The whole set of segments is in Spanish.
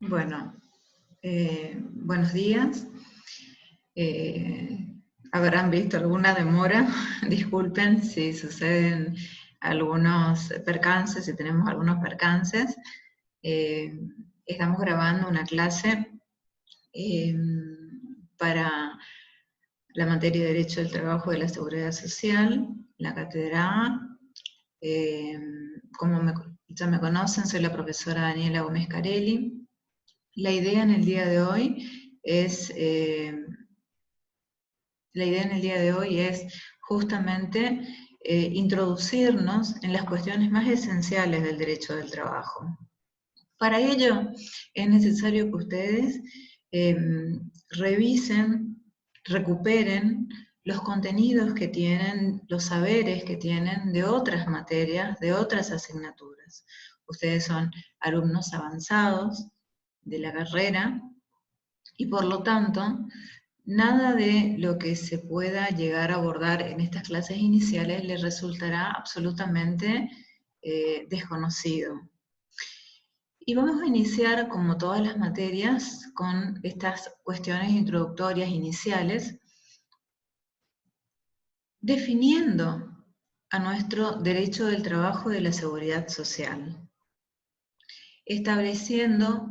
Bueno, buenos días. Habrán visto alguna demora, disculpen si suceden algunos percances, si tenemos algunos percances. Estamos grabando una clase para la materia de Derecho del Trabajo y de la Seguridad Social, la cátedra A. Como ya me conocen, soy la profesora Daniela Gómez Carelli. La idea en el día de hoy es justamente introducirnos en las cuestiones más esenciales del derecho del trabajo. Para ello es necesario que ustedes revisen, recuperen los contenidos que tienen, los saberes que tienen de otras materias, de otras asignaturas. Ustedes son alumnos avanzados de la carrera y por lo tanto nada de lo que se pueda llegar a abordar en estas clases iniciales les resultará absolutamente desconocido. Y vamos a iniciar, como todas las materias, con estas cuestiones introductorias iniciales, definiendo a nuestro derecho del trabajo y de la seguridad social, estableciendo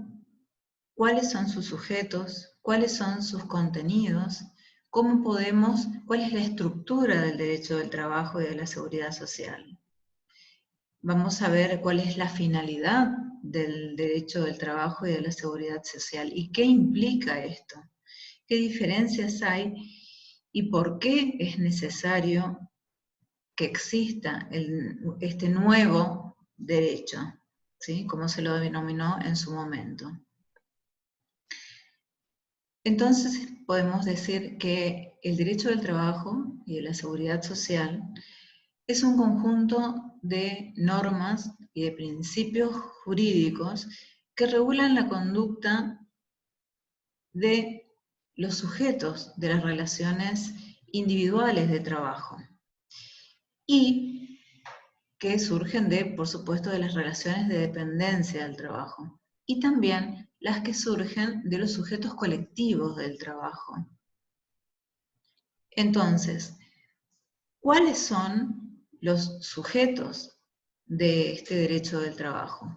cuáles son sus sujetos, cuáles son sus contenidos, cuál es la estructura del derecho del trabajo y de la seguridad social. Vamos a ver cuál es la finalidad del derecho del trabajo y de la seguridad social y qué implica esto, qué diferencias hay y por qué es necesario que exista este nuevo derecho, ¿sí? Como se lo denominó en su momento. Entonces podemos decir que el derecho del trabajo y de la seguridad social es un conjunto de normas y de principios jurídicos que regulan la conducta de los sujetos de las relaciones individuales de trabajo y que surgen por supuesto, de las relaciones de dependencia del trabajo y también las que surgen de los sujetos colectivos del trabajo. Entonces, ¿cuáles son los sujetos de este derecho del trabajo?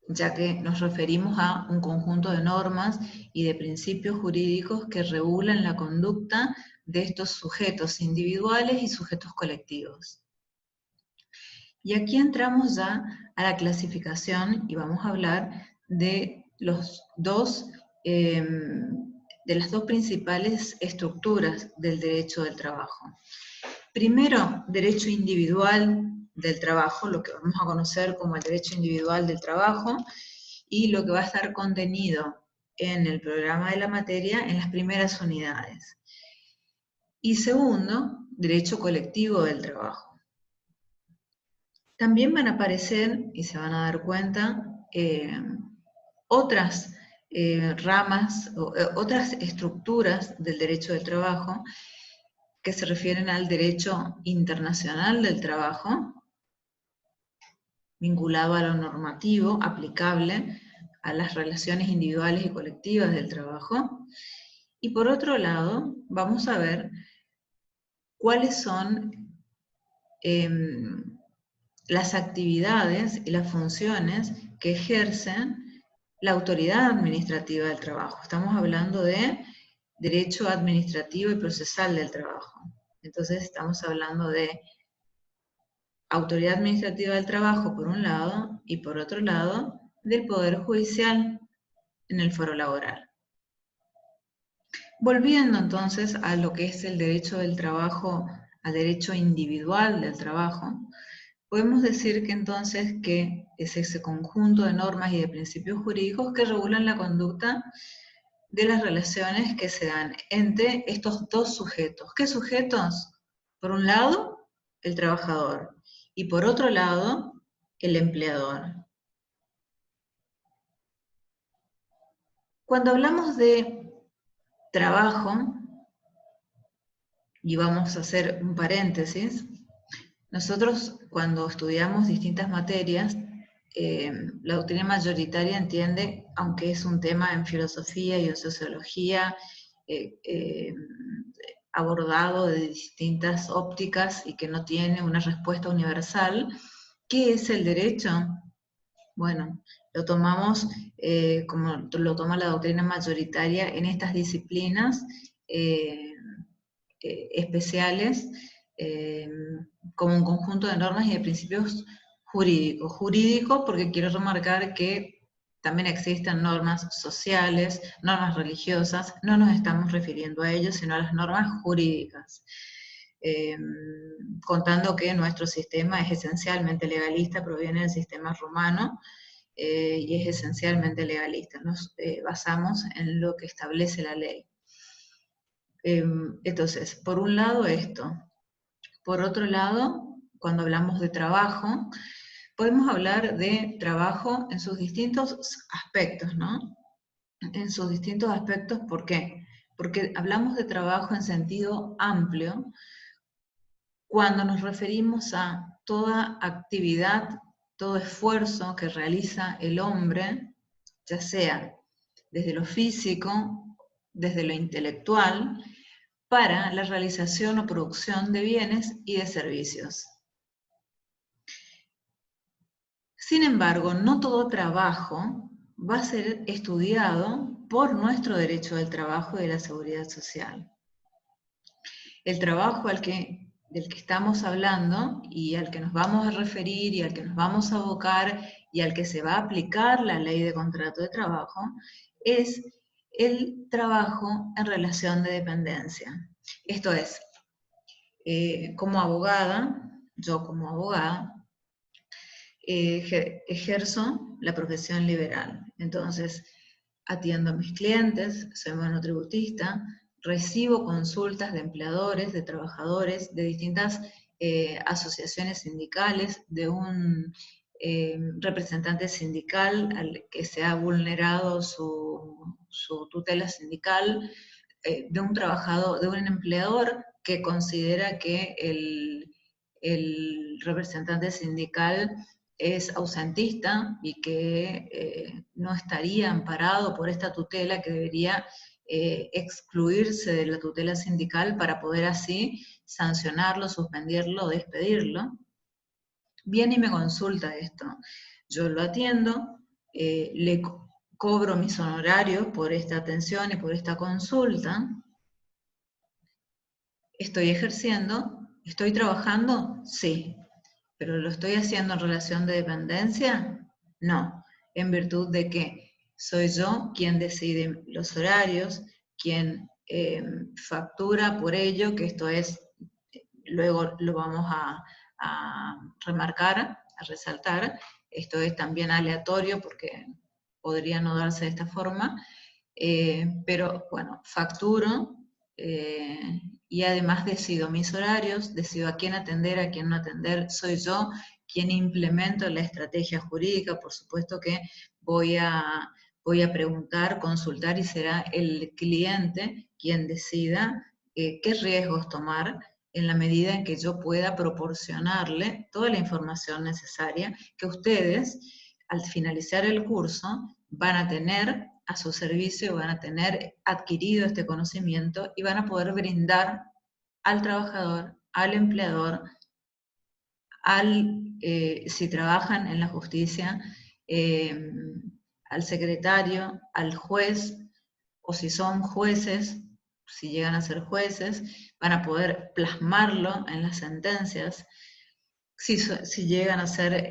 Ya que nos referimos a un conjunto de normas y de principios jurídicos que regulan la conducta de estos sujetos individuales y sujetos colectivos. Y aquí entramos ya a la clasificación y vamos a hablar de las dos principales estructuras del derecho del trabajo. Primero, derecho individual del trabajo, lo que vamos a conocer como el derecho individual del trabajo, y lo que va a estar contenido en el programa de la materia en las primeras unidades. Y segundo, derecho colectivo del trabajo. También van a aparecer, y se van a dar cuenta, otras ramas, otras estructuras del derecho del trabajo que se refieren al derecho internacional del trabajo, vinculado a lo normativo, aplicable a las relaciones individuales y colectivas del trabajo. Y por otro lado, vamos a ver cuáles son las actividades y las funciones que ejercen la autoridad administrativa del trabajo. Estamos hablando de derecho administrativo y procesal del trabajo. Entonces estamos hablando de autoridad administrativa del trabajo por un lado y por otro lado del Poder Judicial en el foro laboral. Volviendo entonces a lo que es el derecho del trabajo, al derecho individual del trabajo, podemos decir que entonces que es ese conjunto de normas y de principios jurídicos que regulan la conducta de las relaciones que se dan entre estos dos sujetos. ¿Qué sujetos? Por un lado, el trabajador, y por otro lado, el empleador. Cuando hablamos de trabajo, y vamos a hacer un paréntesis, nosotros cuando estudiamos distintas materias, la doctrina mayoritaria entiende, aunque es un tema en filosofía y en sociología, abordado de distintas ópticas y que no tiene una respuesta universal, ¿qué es el derecho? Bueno, lo tomamos como lo toma la doctrina mayoritaria en estas disciplinas especiales, como un conjunto de normas y de principios jurídicos. Jurídico porque quiero remarcar que también existen normas sociales, normas religiosas, no nos estamos refiriendo a ellos, sino a las normas jurídicas. Contando que nuestro sistema es esencialmente legalista, proviene del sistema romano, y es esencialmente legalista. Nos basamos en lo que establece la ley. Entonces, por un lado esto. Por otro lado, cuando hablamos de trabajo, podemos hablar de trabajo en sus distintos aspectos, ¿no? En sus distintos aspectos, ¿por qué? Porque hablamos de trabajo en sentido amplio cuando nos referimos a toda actividad, todo esfuerzo que realiza el hombre, ya sea desde lo físico, desde lo intelectual, para la realización o producción de bienes y de servicios. Sin embargo, no todo trabajo va a ser estudiado por nuestro derecho del trabajo y de la seguridad social. El trabajo del que estamos hablando y al que nos vamos a referir y al que nos vamos a abocar y al que se va a aplicar la ley de contrato de trabajo es el trabajo en relación de dependencia. Esto es, como abogada, yo como abogada, ejerzo la profesión liberal. Entonces, atiendo a mis clientes, soy monotributista, recibo consultas de empleadores, de trabajadores, de distintas asociaciones sindicales, de un representante sindical al que se ha vulnerado su tutela sindical, de un trabajador, de un empleador que considera que el representante sindical es ausentista y que no estaría amparado por esta tutela, que debería excluirse de la tutela sindical para poder así sancionarlo, suspenderlo, despedirlo. Viene y me consulta esto. Yo lo atiendo, le cobro mis honorarios por esta atención y por esta consulta. ¿Estoy ejerciendo? ¿Estoy trabajando? Sí. ¿Pero lo estoy haciendo en relación de dependencia? No. ¿En virtud de que soy yo quien decide los horarios, quien factura por ello, que esto es, luego lo vamos a remarcar, a resaltar, esto es también aleatorio porque podría no darse de esta forma, pero bueno, facturo y además decido mis horarios, decido a quién atender, a quién no atender, soy yo quien implemento la estrategia jurídica, por supuesto que voy a preguntar, consultar y será el cliente quien decida qué riesgos tomar en la medida en que yo pueda proporcionarle toda la información necesaria que ustedes, al finalizar el curso, van a tener a su servicio, van a tener adquirido este conocimiento y van a poder brindar al trabajador, al empleador, si trabajan en la justicia, al secretario, al juez, o si son jueces, si llegan a ser jueces, van a poder plasmarlo en las sentencias. Si llegan a ser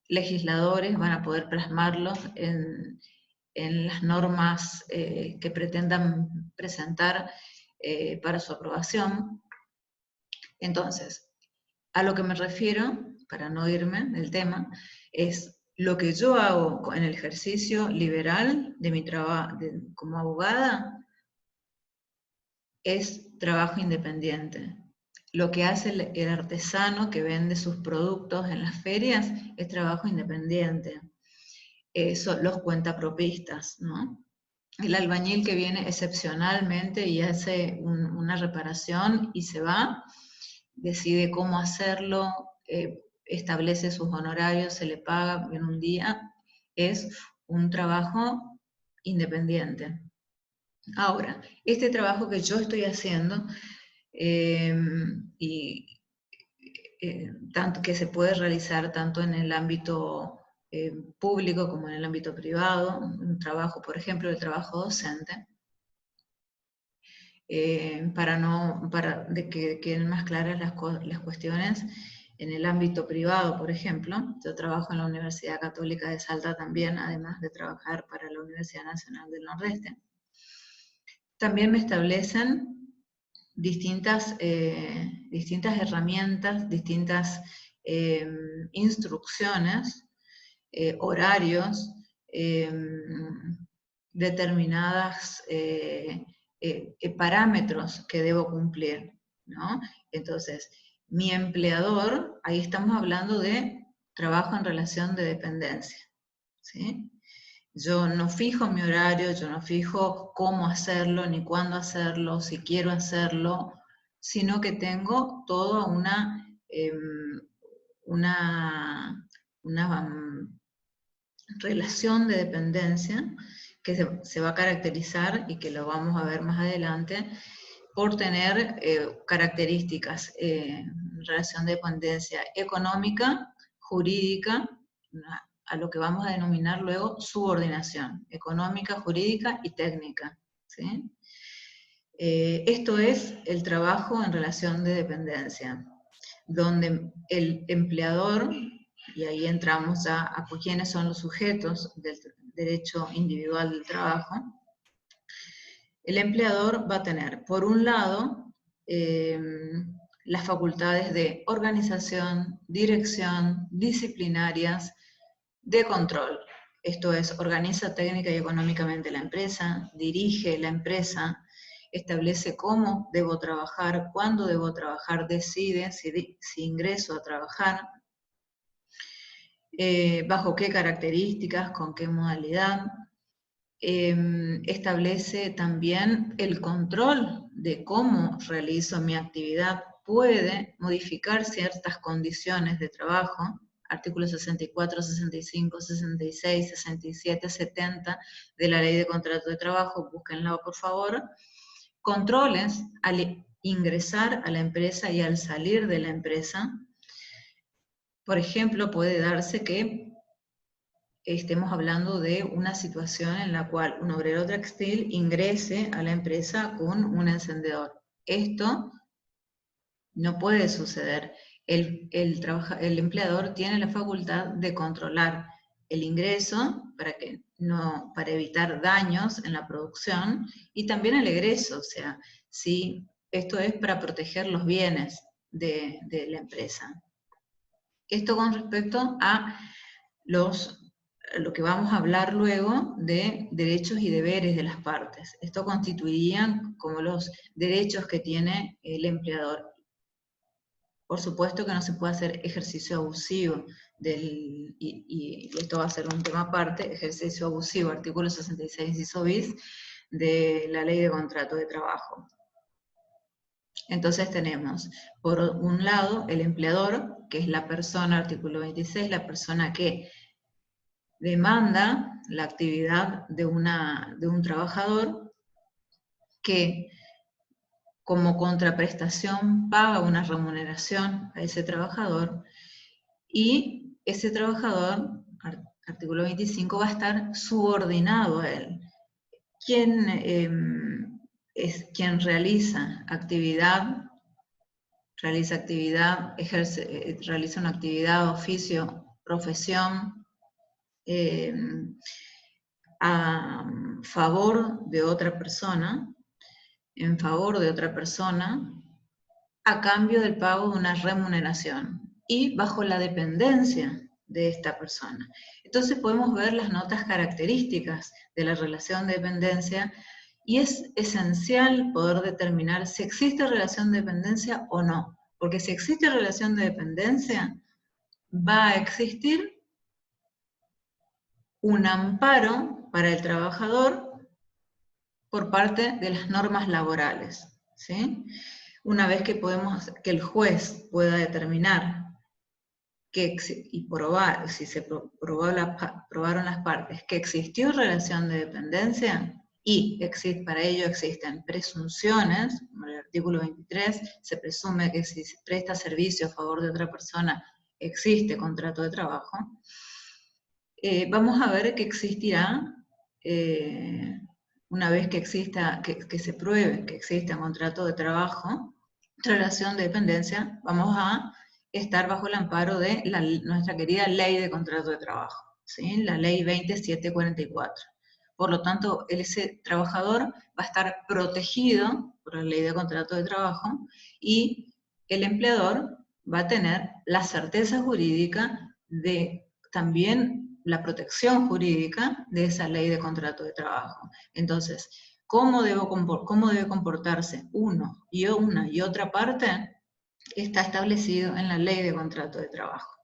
legisladores, van a poder plasmarlo en las normas que pretendan presentar para su aprobación. Entonces, a lo que me refiero, para no irme del tema, es lo que yo hago en el ejercicio liberal de mi trabajo como abogada es trabajo independiente. Lo que hace el artesano que vende sus productos en las ferias es trabajo independiente. Son los cuentapropistas, ¿no? El albañil que viene excepcionalmente y hace una reparación y se va, decide cómo hacerlo, establece sus honorarios, se le paga en un día, es un trabajo independiente. Ahora, este trabajo que yo estoy haciendo, tanto que se puede realizar tanto en el ámbito público como en el ámbito privado, un trabajo, por ejemplo, el trabajo docente, para de que queden más claras las cuestiones. En el ámbito privado, por ejemplo, yo trabajo en la Universidad Católica de Salta también, además de trabajar para la Universidad Nacional del Nordeste. También me establecen distintas herramientas, distintas instrucciones, horarios, determinadas parámetros que debo cumplir, ¿no? Entonces, mi empleador, ahí estamos hablando de trabajo en relación de dependencia, ¿sí? Yo no fijo mi horario, yo no fijo cómo hacerlo, ni cuándo hacerlo, si quiero hacerlo, sino que tengo toda una relación de dependencia que se va a caracterizar, y que lo vamos a ver más adelante, por tener características en relación de dependencia económica, jurídica, a lo que vamos a denominar luego subordinación, económica, jurídica y técnica, ¿sí? Esto es el trabajo en relación de dependencia, donde el empleador, y ahí entramos ya a quiénes son los sujetos del derecho individual del trabajo, el empleador va a tener, por un lado, las facultades de organización, dirección, disciplinarias, de control. Esto es, organiza técnica y económicamente la empresa, dirige la empresa, establece cómo debo trabajar, cuándo debo trabajar, decide si ingreso a trabajar, bajo qué características, con qué modalidad. Establece también el control de cómo realizo mi actividad, puede modificar ciertas condiciones de trabajo, artículos 64, 65, 66, 67, 70 de la Ley de Contrato de Trabajo, búsquenla por favor. Controles al ingresar a la empresa y al salir de la empresa. Por ejemplo, puede darse que estemos hablando de una situación en la cual un obrero textil ingrese a la empresa con un encendedor. Esto no puede suceder. El empleador tiene la facultad de controlar el ingreso para evitar daños en la producción, y también el egreso, o sea, si esto es para proteger los bienes de la empresa. Esto con respecto a lo que vamos a hablar luego de derechos y deberes de las partes. Esto constituirían como los derechos que tiene el empleador. Por supuesto que no se puede hacer ejercicio abusivo, y esto va a ser un tema aparte, ejercicio abusivo, artículo 66, inciso bis, de la Ley de Contrato de Trabajo. Entonces tenemos, por un lado, el empleador, que es la persona, artículo 26, la persona que demanda la actividad de un trabajador, que como contraprestación paga una remuneración a ese trabajador, y ese trabajador, artículo 25, va a estar subordinado a él. Es quien realiza actividad, realiza una actividad, oficio, profesión, a favor de otra persona, en favor de otra persona, a cambio del pago de una remuneración y bajo la dependencia de esta persona. Entonces podemos ver las notas características de la relación de dependencia, y es esencial poder determinar si existe relación de dependencia o no, porque si existe relación de dependencia, va a existir un amparo para el trabajador por parte de las normas laborales, ¿sí? Una vez que el juez pueda determinar y probar, si se probaron las partes, que existió relación de dependencia, y para ello existen presunciones, como el artículo 23, se presume que si se presta servicio a favor de otra persona, existe contrato de trabajo. Vamos a ver que existirá, una vez que exista, que se pruebe que exista un contrato de trabajo, relación de dependencia, vamos a estar bajo el amparo de nuestra querida Ley de Contrato de Trabajo, ¿sí? La Ley 20744. Por lo tanto, ese trabajador va a estar protegido por la Ley de Contrato de Trabajo y el empleador va a tener la certeza jurídica de también la protección jurídica de esa Ley de Contrato de Trabajo. Entonces, ¿cómo debe comportarse uno y una y otra parte? Está establecido en la Ley de Contrato de Trabajo.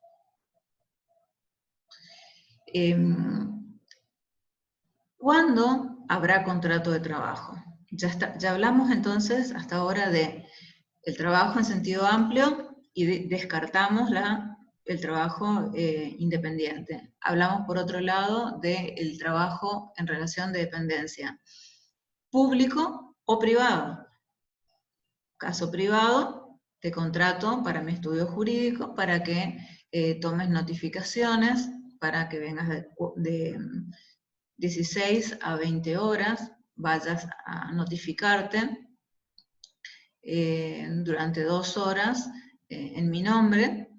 ¿Cuándo habrá contrato de trabajo? Ya hablamos entonces hasta ahora de el trabajo en sentido amplio y descartamos el trabajo independiente. Hablamos por otro lado del trabajo en relación de dependencia, público o privado. Caso privado, te contrato para mi estudio jurídico, para que tomes notificaciones, para que vengas de 16 a 20 horas, vayas a notificarte durante 2 horas en mi nombre,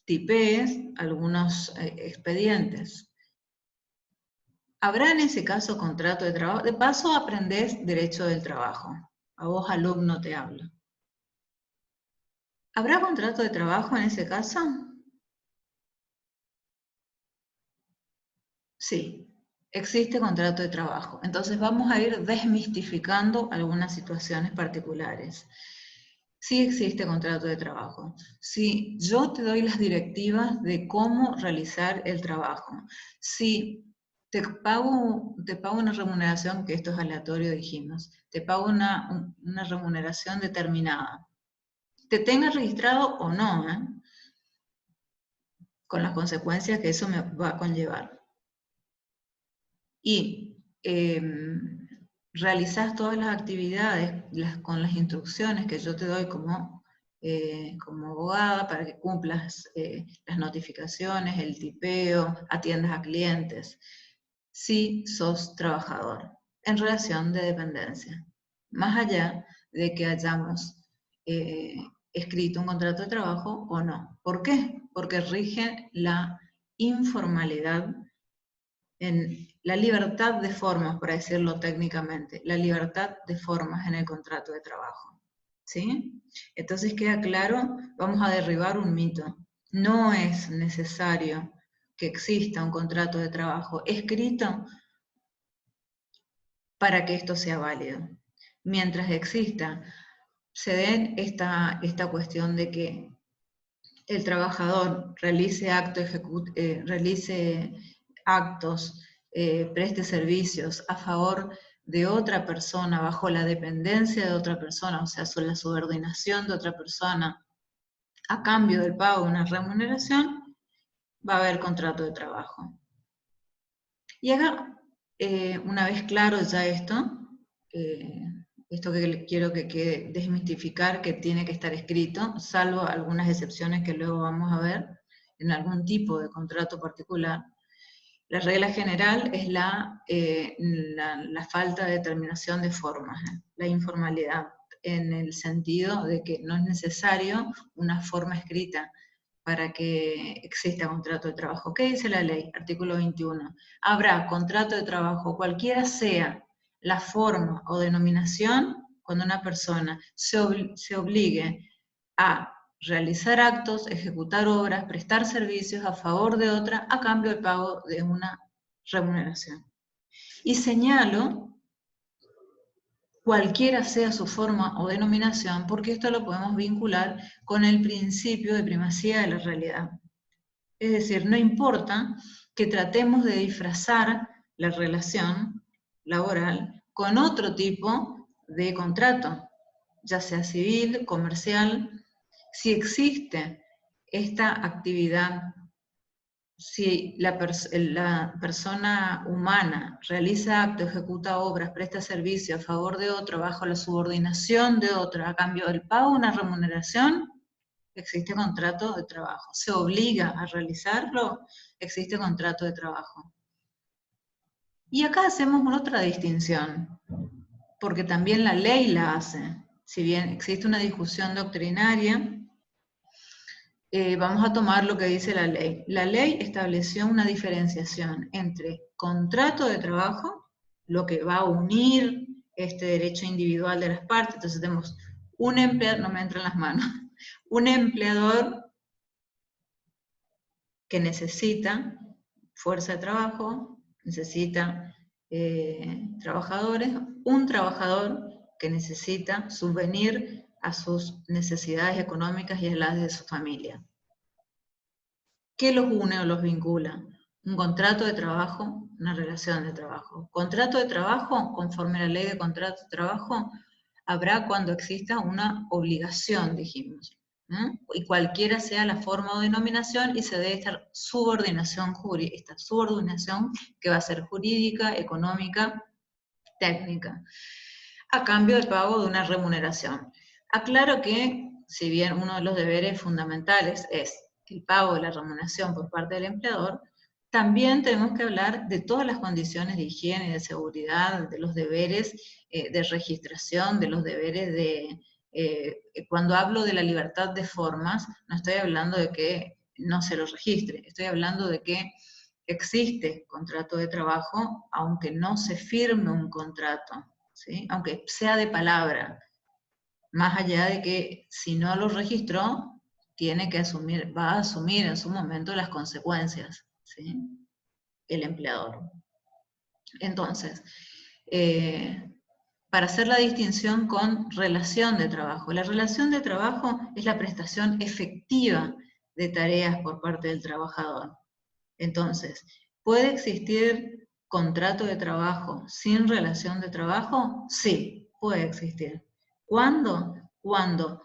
tipees algunos expedientes. ¿Habrá en ese caso contrato de trabajo? De paso aprendés derecho del trabajo. A vos, alumno, te hablo. ¿Habrá contrato de trabajo en ese caso? Sí, existe contrato de trabajo. Entonces vamos a ir desmistificando algunas situaciones particulares. Sí existe contrato de trabajo. Sí, yo te doy las directivas de cómo realizar el trabajo. Sí, te pago una remuneración, que esto es aleatorio, dijimos. Te pago una remuneración determinada. Te tenga registrado o no, con las consecuencias que eso me va a conllevar. Y realizas todas las actividades con las instrucciones que yo te doy como abogada para que cumplas las notificaciones, el tipeo, atiendas a clientes. Si sos trabajador en relación de dependencia, más allá de que hayamos escrito un contrato de trabajo o no. ¿Por qué? Porque rige la informalidad, en la libertad de formas, para decirlo técnicamente, la libertad de formas en el contrato de trabajo. ¿Sí? Entonces queda claro, vamos a derribar un mito. No es necesario que exista un contrato de trabajo escrito para que esto sea válido. Mientras exista, se den esta cuestión de que el trabajador realice actos, preste servicios a favor de otra persona, bajo la dependencia de otra persona, o sea, la subordinación de otra persona, a cambio del pago de una remuneración, va a haber contrato de trabajo. Y acá, una vez claro ya esto que quiero que quede desmitificar, que tiene que estar escrito, salvo algunas excepciones que luego vamos a ver, en algún tipo de contrato particular. La regla general es la falta de determinación de formas, la informalidad, en el sentido de que no es necesario una forma escrita para que exista contrato de trabajo. ¿Qué dice la ley? Artículo 21. Habrá contrato de trabajo, cualquiera sea la forma o denominación, cuando una persona se obligue a realizar actos, ejecutar obras, prestar servicios a favor de otra, a cambio del pago de una remuneración. Y señalo, cualquiera sea su forma o denominación, porque esto lo podemos vincular con el principio de primacía de la realidad. Es decir, no importa que tratemos de disfrazar la relación laboral con otro tipo de contrato, ya sea civil, comercial. Si existe esta actividad, si la persona humana realiza actos, ejecuta obras, presta servicio a favor de otro, bajo la subordinación de otro, a cambio del pago de una remuneración, existe contrato de trabajo. Se obliga a realizarlo, existe contrato de trabajo. Y acá hacemos otra distinción, porque también la ley la hace. Si bien existe una discusión doctrinaria, vamos a tomar lo que dice la ley. La ley estableció una diferenciación entre contrato de trabajo, lo que va a unir este derecho individual de las partes. Entonces tenemos un empleador, no me entran las manos, un empleador que necesita fuerza de trabajo, necesita trabajadores, un trabajador que necesita subvenir a sus necesidades económicas y a las de su familia. ¿Qué los une o los vincula? Un contrato de trabajo, una relación de trabajo. Contrato de trabajo, conforme a la ley de contrato de trabajo, habrá cuando exista una obligación, dijimos. Y cualquiera sea la forma o denominación, y se debe estar subordinación jurídica, esta subordinación que va a ser jurídica, económica, técnica, a cambio del pago de una remuneración. Aclaro que, si bien uno de los deberes fundamentales es el pago de la remuneración por parte del empleador, también tenemos que hablar de todas las condiciones de higiene y de seguridad, de los deberes de registración, de los deberes de... cuando hablo de la libertad de formas, no estoy hablando de que no se lo registre, estoy hablando de que existe contrato de trabajo, aunque no se firme un contrato, ¿sí? Aunque sea de palabra, más allá de que si no lo registró, tiene que asumir, va a asumir en su momento las consecuencias, ¿sí? El empleador. Entonces, para hacer la distinción con relación de trabajo. La relación de trabajo es la prestación efectiva de tareas por parte del trabajador. Entonces, ¿puede existir contrato de trabajo sin relación de trabajo? Sí, puede existir. ¿Cuándo? Cuando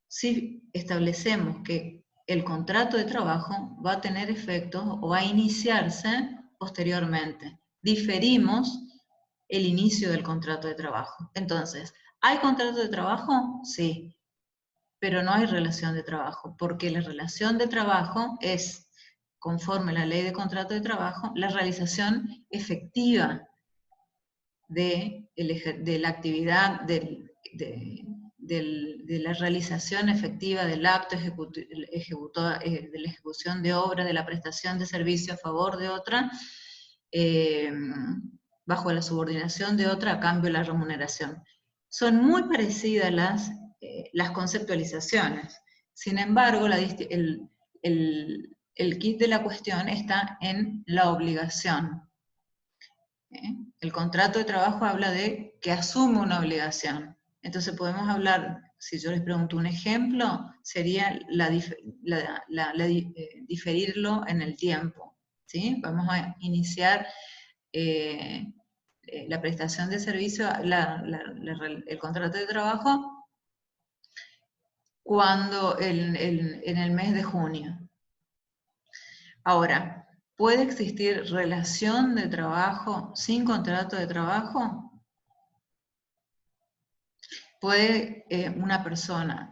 si establecemos que el contrato de trabajo va a tener efectos o va a iniciarse posteriormente. Diferimos el inicio del contrato de trabajo. Entonces, ¿hay contrato de trabajo? Sí, pero no hay relación de trabajo, porque la relación de trabajo es, conforme a la ley de contrato de trabajo, la realización efectiva de la actividad, de la realización efectiva del acto de la ejecución de obra, de la prestación de servicio a favor de otra, bajo la subordinación de otra a cambio de la remuneración. Son muy parecidas las conceptualizaciones. Sin embargo, el kit de la cuestión está en la obligación. El contrato de trabajo habla de que asume una obligación. Entonces podemos hablar, si yo les pregunto un ejemplo, sería diferirlo en el tiempo, ¿sí? Vamos a iniciar la prestación de servicio, el contrato de trabajo, cuando en el mes de junio. Ahora, ¿puede existir relación de trabajo sin contrato de trabajo? ¿Puede una persona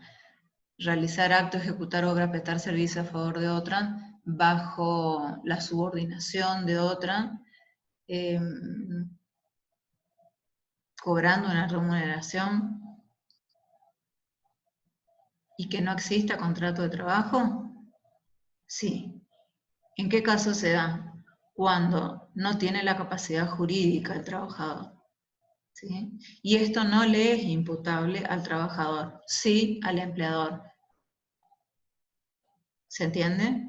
realizar acto, ejecutar obra, prestar servicio a favor de otra, bajo la subordinación de otra, cobrando una remuneración, y que no exista contrato de trabajo? Sí. ¿En qué caso se da? Cuando no tiene la capacidad jurídica el trabajador, ¿sí? Y esto no le es imputable al trabajador, sí al empleador. ¿Se entiende?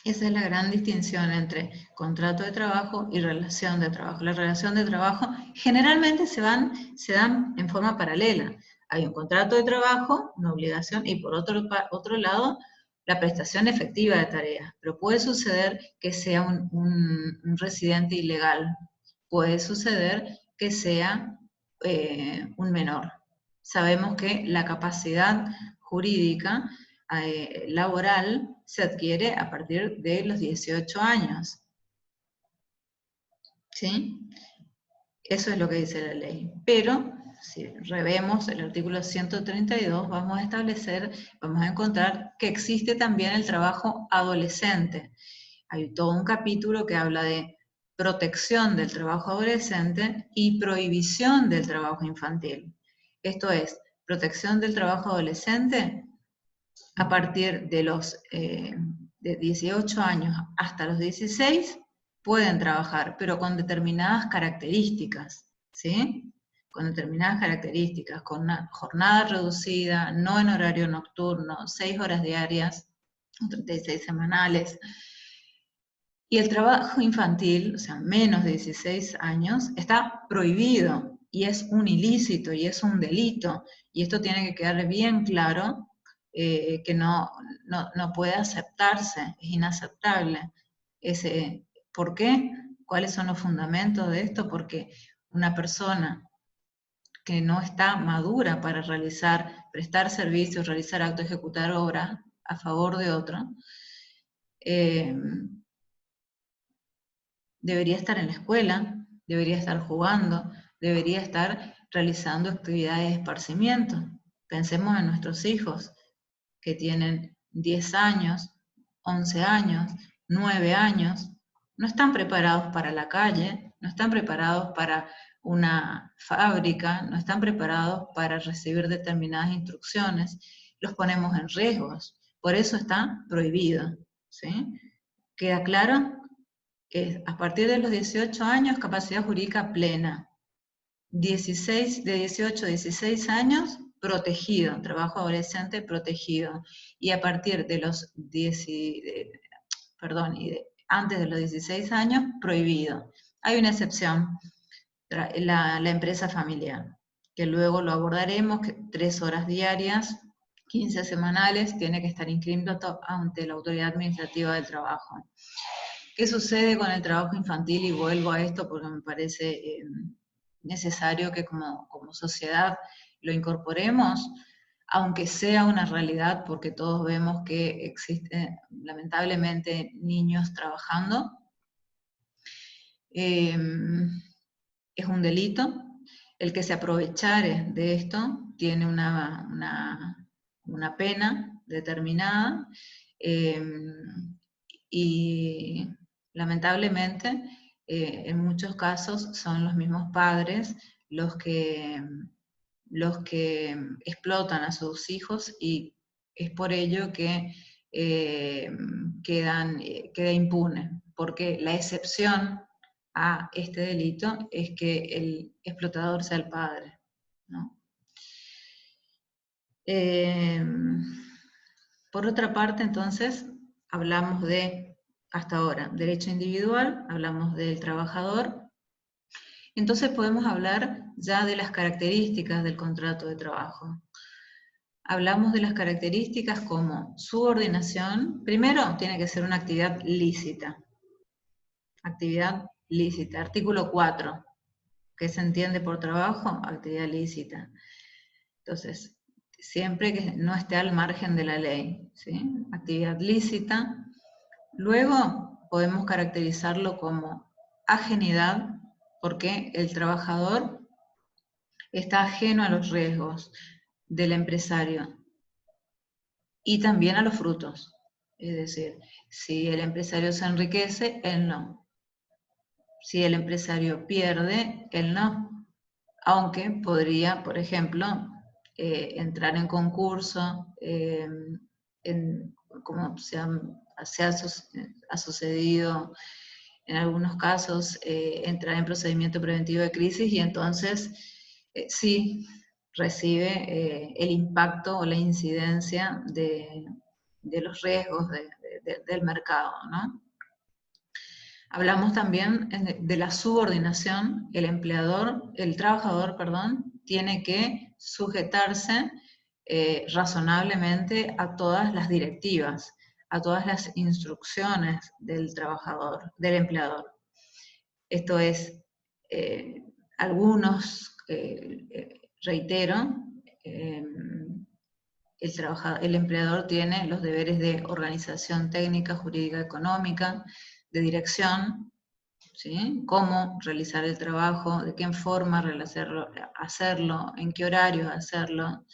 Esa es la gran distinción entre contrato de trabajo y relación de trabajo. La relación de trabajo generalmente se dan en forma paralela. Hay un contrato de trabajo, una obligación, y por otro lado, la prestación efectiva de tareas. Pero puede suceder que sea un residente ilegal. Puede suceder que sea un menor. Sabemos que la capacidad jurídica laboral se adquiere a partir de los 18 años. ¿Sí? Eso es lo que dice la ley. Pero, si revemos el artículo 132, vamos a encontrar que existe también el trabajo adolescente. Hay todo un capítulo que habla de protección del trabajo adolescente y prohibición del trabajo infantil. Esto es, protección del trabajo adolescente a partir de los de 18 años hasta los 16 pueden trabajar, pero con determinadas características, ¿sí? Con determinadas características, con una jornada reducida, no en horario nocturno, 6 horas diarias, 36 semanales. Y el trabajo infantil, o sea, menos de 16 años, está prohibido y es un ilícito y es un delito. Y esto tiene que quedar bien claro, que no puede aceptarse, es inaceptable. ¿Por qué? ¿Cuáles son los fundamentos de esto? Porque una persona que no está madura para prestar servicios, realizar actos, ejecutar obras a favor de otro, debería estar en la escuela, debería estar jugando, debería estar realizando actividades de esparcimiento. Pensemos en nuestros hijos que tienen 10 años, 11 años, 9 años, no están preparados para la calle, no están preparados para una fábrica, no están preparados para recibir determinadas instrucciones, los ponemos en riesgos, por eso está prohibido, ¿sí? ¿Queda claro? A partir de los 18 años, capacidad jurídica plena. De 18 a 16 años, protegido, trabajo adolescente protegido. Y a partir de los antes de los 16 años, prohibido. Hay una excepción, la empresa familiar, que luego lo abordaremos, que 3 horas diarias, 15 semanales, tiene que estar inscrito ante la Autoridad Administrativa del Trabajo. ¿Qué sucede con el trabajo infantil? Y vuelvo a esto porque me parece necesario que como sociedad lo incorporemos, aunque sea una realidad, porque todos vemos que existen lamentablemente niños trabajando. Es un delito. El que se aprovechare de esto tiene una pena determinada, y lamentablemente en muchos casos son los mismos padres los que explotan a sus hijos, y es por ello que queda impune, porque la excepción a este delito es que el explotador sea el padre, ¿no? Por otra parte, entonces, hablamos de, hasta ahora, derecho individual, hablamos del trabajador. Entonces podemos hablar ya de las características del contrato de trabajo. Hablamos de las características como subordinación. Primero, tiene que ser una actividad lícita. Actividad lícita. Artículo 4. ¿Qué se entiende por trabajo? Actividad lícita. Entonces, siempre que no esté al margen de la ley, ¿sí? Actividad lícita. Luego podemos caracterizarlo como ajenidad, porque el trabajador está ajeno a los riesgos del empresario y también a los frutos. Es decir, si el empresario se enriquece, él no. Si el empresario pierde, él no. Aunque podría, por ejemplo, entrar en concurso, como ha sucedido en algunos casos, entrar en procedimiento preventivo de crisis, y entonces sí recibe el impacto o la incidencia de los riesgos del mercado, ¿no? Hablamos también de la subordinación. El trabajador, tiene que sujetarse razonablemente a todas las directivas, a todas las instrucciones del trabajador, del empleador. Esto es, algunos, reitero, el empleador tiene los deberes de organización técnica, jurídica, económica, de dirección, ¿sí? Cómo realizar el trabajo, de qué forma hacerlo, en qué horarios hacerlo.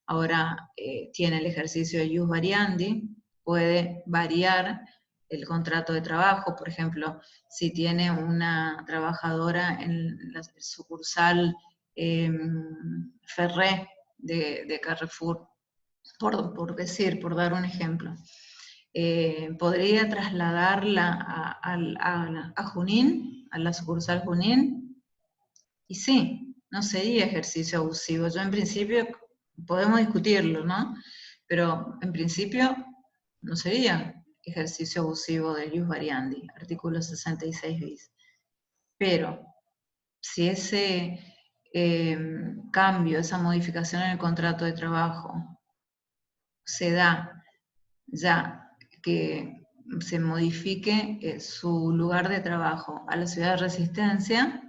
Ahora tiene el ejercicio de ius variandi, puede variar el contrato de trabajo. Por ejemplo, si tiene una trabajadora en la sucursal Ferré de Carrefour, por dar un ejemplo, podría trasladarla a Junín, a la sucursal Junín, y sí, no sería ejercicio abusivo. Yo en principio, podemos discutirlo, ¿no? Pero en principio no sería ejercicio abusivo de ius variandi, artículo 66 bis. Pero si ese cambio, esa modificación en el contrato de trabajo se da ya que se modifique su lugar de trabajo a la ciudad de resistencia,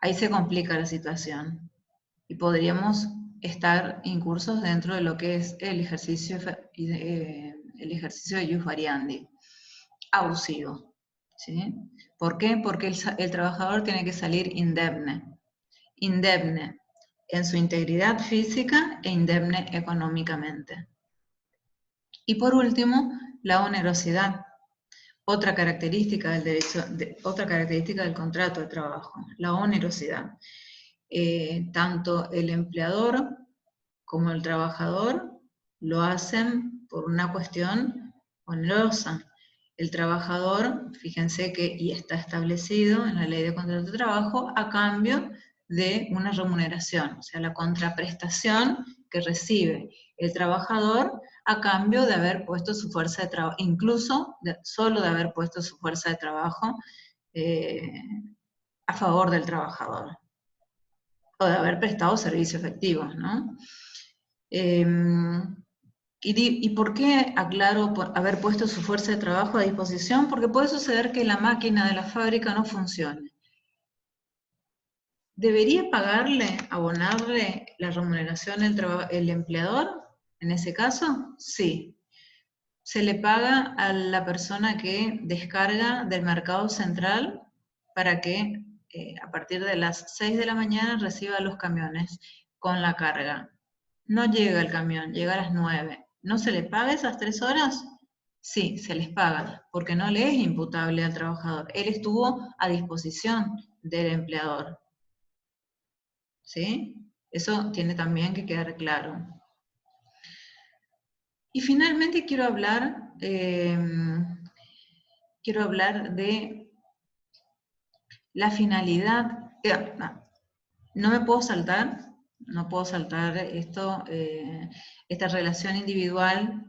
ahí se complica la situación y podríamos estar incursos dentro de lo que es el ejercicio de ius variandi, abusivo. ¿Sí? ¿Por qué? Porque el trabajador tiene que salir indemne en su integridad física e indemne económicamente. Y por último, la onerosidad. Otra característica del contrato de trabajo, la onerosidad. Tanto el empleador como el trabajador lo hacen por una cuestión onerosa. El trabajador, fíjense que y está establecido en la ley de contrato de trabajo a cambio de una remuneración, o sea, la contraprestación que recibe el trabajador a cambio de haber puesto su fuerza de trabajo, incluso solo de haber puesto su fuerza de trabajo a favor del trabajador, o de haber prestado servicios efectivos, ¿no? ¿Y por qué aclaro por haber puesto su fuerza de trabajo a disposición? Porque puede suceder que la máquina de la fábrica no funcione. ¿Debería pagarle, abonarle la remuneración el empleador? En ese caso, sí. Se le paga a la persona que descarga del mercado central para que a partir de las 6 de la mañana reciba los camiones con la carga. No llega el camión, llega a las 9. ¿No se le paga esas 3 horas? Sí, se les paga, porque no le es imputable al trabajador. Él estuvo a disposición del empleador. ¿Sí? Eso tiene también que quedar claro. Y finalmente quiero hablar de la finalidad. No me puedo saltar, no puedo saltar esto, esta relación individual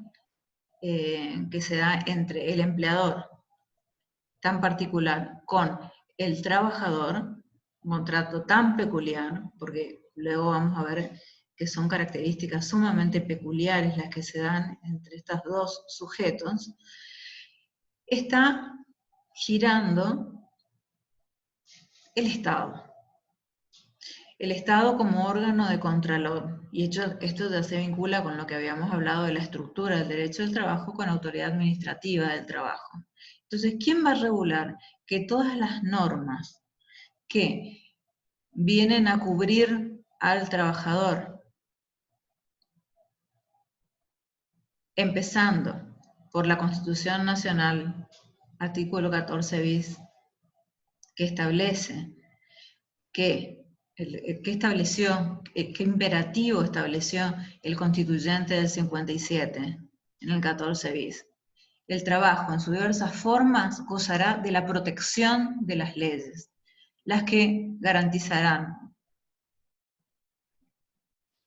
que se da entre el empleador tan particular con el trabajador, un contrato tan peculiar, porque luego vamos a ver que son características sumamente peculiares las que se dan entre estos dos sujetos, está girando el Estado. El Estado como órgano de contralor, y esto ya se vincula con lo que habíamos hablado de la estructura del derecho del trabajo con autoridad administrativa del trabajo. Entonces, ¿quién va a regular que todas las normas que vienen a cubrir al trabajador, empezando por la Constitución Nacional, artículo 14 bis, que establece qué imperativo estableció el constituyente del 57, en el 14 bis? El trabajo en sus diversas formas gozará de la protección de las leyes, las que garantizarán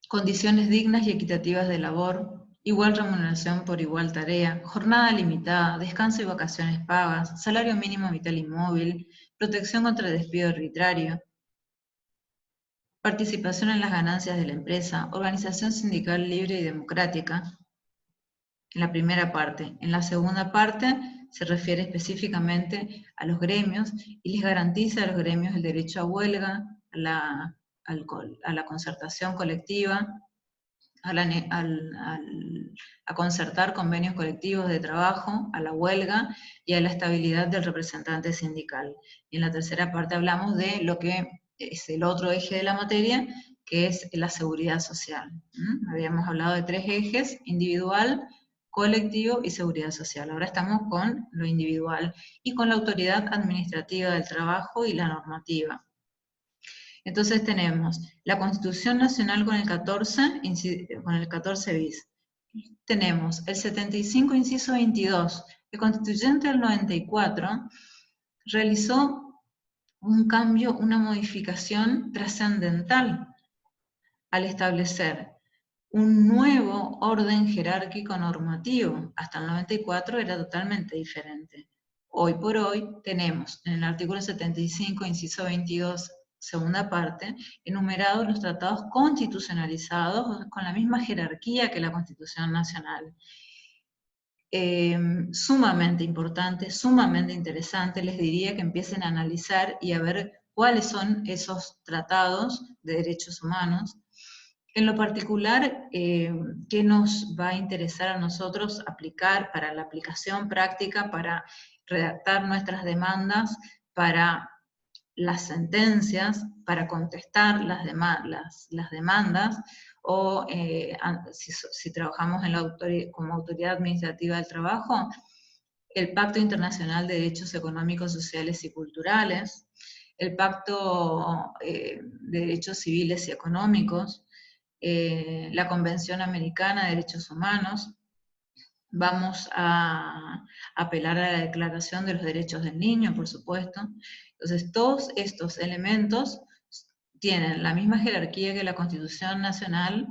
condiciones dignas y equitativas de labor, igual remuneración por igual tarea, jornada limitada, descanso y vacaciones pagas, salario mínimo vital y móvil, protección contra el despido arbitrario, participación en las ganancias de la empresa, organización sindical libre y democrática, en la primera parte. En la segunda parte se refiere específicamente a los gremios y les garantiza a los gremios el derecho a huelga, a la concertación colectiva, a concertar convenios colectivos de trabajo, a la huelga y a la estabilidad del representante sindical. Y en la tercera parte hablamos de lo que es el otro eje de la materia, que es la seguridad social. Habíamos hablado de 3 ejes: individual, colectivo y seguridad social. Ahora estamos con lo individual y con la autoridad administrativa del trabajo y la normativa. Entonces tenemos la Constitución Nacional con el 14 bis. Tenemos el 75, inciso 22. El Constituyente del 94 realizó un cambio, una modificación trascendental al establecer un nuevo orden jerárquico normativo. Hasta el 94 era totalmente diferente. Hoy por hoy tenemos en el artículo 75, inciso 22, segunda parte, enumerados los tratados constitucionalizados con la misma jerarquía que la Constitución Nacional. Sumamente importante, sumamente interesante. Les diría que empiecen a analizar y a ver cuáles son esos tratados de derechos humanos. En lo particular, ¿qué nos va a interesar a nosotros aplicar para la aplicación práctica, para redactar nuestras demandas, para las sentencias, para contestar las demandas, o si trabajamos como autoridad administrativa del trabajo, el Pacto Internacional de Derechos Económicos, Sociales y Culturales, el Pacto de Derechos Civiles y Económicos, la Convención Americana de Derechos Humanos. Vamos a apelar a la Declaración de los Derechos del Niño, por supuesto. Entonces, todos estos elementos tienen la misma jerarquía que la Constitución Nacional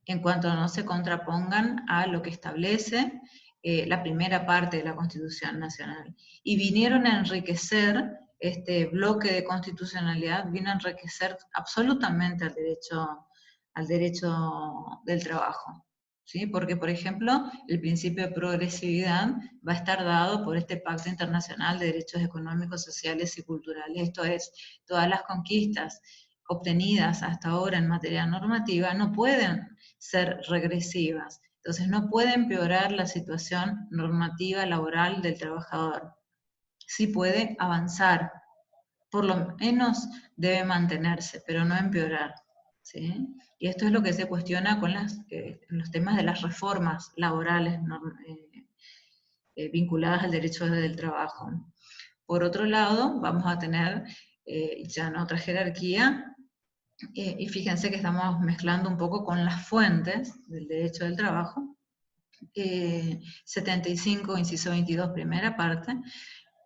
en cuanto no se contrapongan a lo que establece la primera parte de la Constitución Nacional. Y vinieron a enriquecer, este bloque de constitucionalidad vino a enriquecer absolutamente al derecho del trabajo. ¿Sí? Porque, por ejemplo, el principio de progresividad va a estar dado por este Pacto Internacional de Derechos Económicos, Sociales y Culturales. Esto es, todas las conquistas obtenidas hasta ahora en materia normativa no pueden ser regresivas. Entonces no puede empeorar la situación normativa laboral del trabajador. Sí puede avanzar, por lo menos debe mantenerse, pero no empeorar. ¿Sí? Y esto es lo que se cuestiona con los temas de las reformas laborales vinculadas al derecho del trabajo. Por otro lado, vamos a tener ya en otra jerarquía, y fíjense que estamos mezclando un poco con las fuentes del derecho del trabajo. 75, inciso 22, primera parte.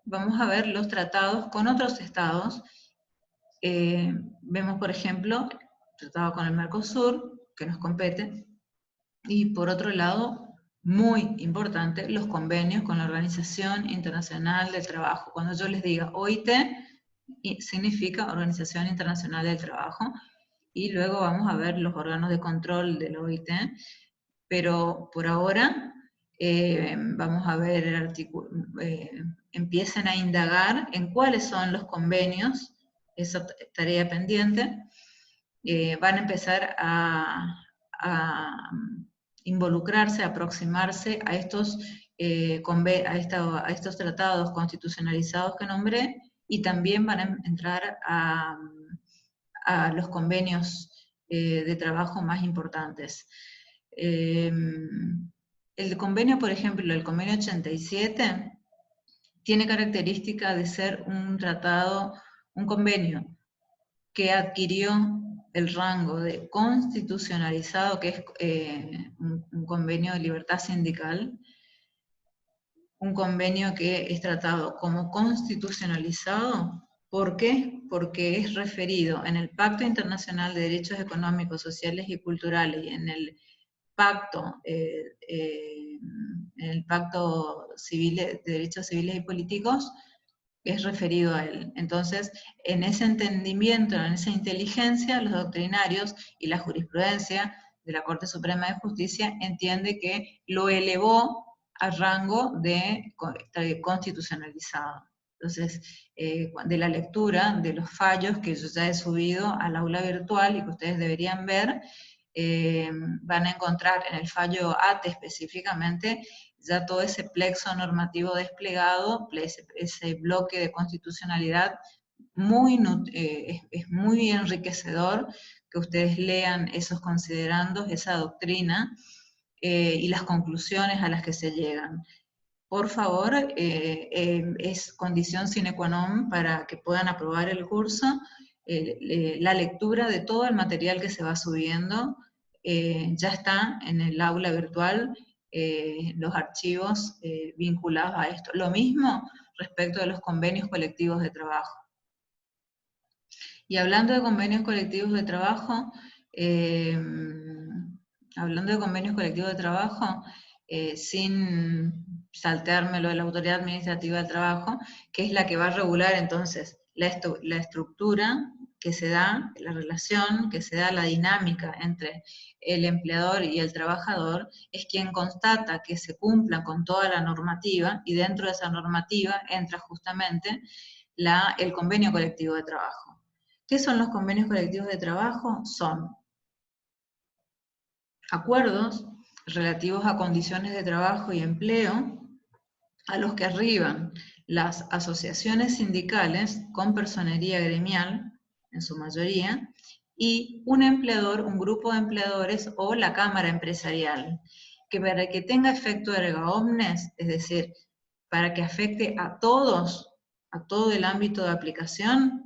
Vamos a ver los tratados con otros estados. Vemos, por ejemplo, tratado con el Mercosur, que nos compete, y por otro lado, muy importante, los convenios con la Organización Internacional del Trabajo. Cuando yo les diga OIT, significa Organización Internacional del Trabajo, y luego vamos a ver los órganos de control del OIT, pero por ahora vamos a ver el artículo, empiecen a indagar en cuáles son los convenios, esa tarea pendiente. Van a empezar a involucrarse, a aproximarse a estos tratados constitucionalizados que nombré, y también van a entrar a los convenios de trabajo más importantes. El convenio, por ejemplo, el convenio 87, tiene característica de ser un tratado, un convenio que adquirió el rango de constitucionalizado, que es un convenio de libertad sindical, un convenio que es tratado como constitucionalizado. ¿Por qué? Porque es referido en el Pacto Internacional de Derechos Económicos, Sociales y Culturales y en el Pacto, de Derechos Civiles y Políticos, es referido a él. Entonces, en ese entendimiento, en esa inteligencia, los doctrinarios y la jurisprudencia de la Corte Suprema de Justicia entiende que lo elevó a rango de constitucionalizado. Entonces, de la lectura de los fallos que yo ya he subido al aula virtual y que ustedes deberían ver, van a encontrar en el fallo ATE específicamente ya todo ese plexo normativo desplegado, ese bloque de constitucionalidad es muy enriquecedor que ustedes lean esos considerandos, esa doctrina y las conclusiones a las que se llegan. Por favor, es condición sine qua non para que puedan aprobar el curso, la lectura de todo el material que se va subiendo. Ya está en el aula virtual los archivos vinculados a esto. Lo mismo respecto de los convenios colectivos de trabajo. Y hablando de convenios colectivos de trabajo, sin saltearme lo de la Autoridad Administrativa del Trabajo, que es la que va a regular entonces la estructura que se da, la relación que se da, la dinámica entre el empleador y el trabajador, es quien constata que se cumpla con toda la normativa, y dentro de esa normativa entra justamente el convenio colectivo de trabajo. ¿Qué son los convenios colectivos de trabajo? Son acuerdos relativos a condiciones de trabajo y empleo a los que arriban las asociaciones sindicales con personería gremial, en su mayoría, y un empleador, un grupo de empleadores o la cámara empresarial, que para que tenga efecto erga omnes, es decir, para que afecte a todos, a todo el ámbito de aplicación,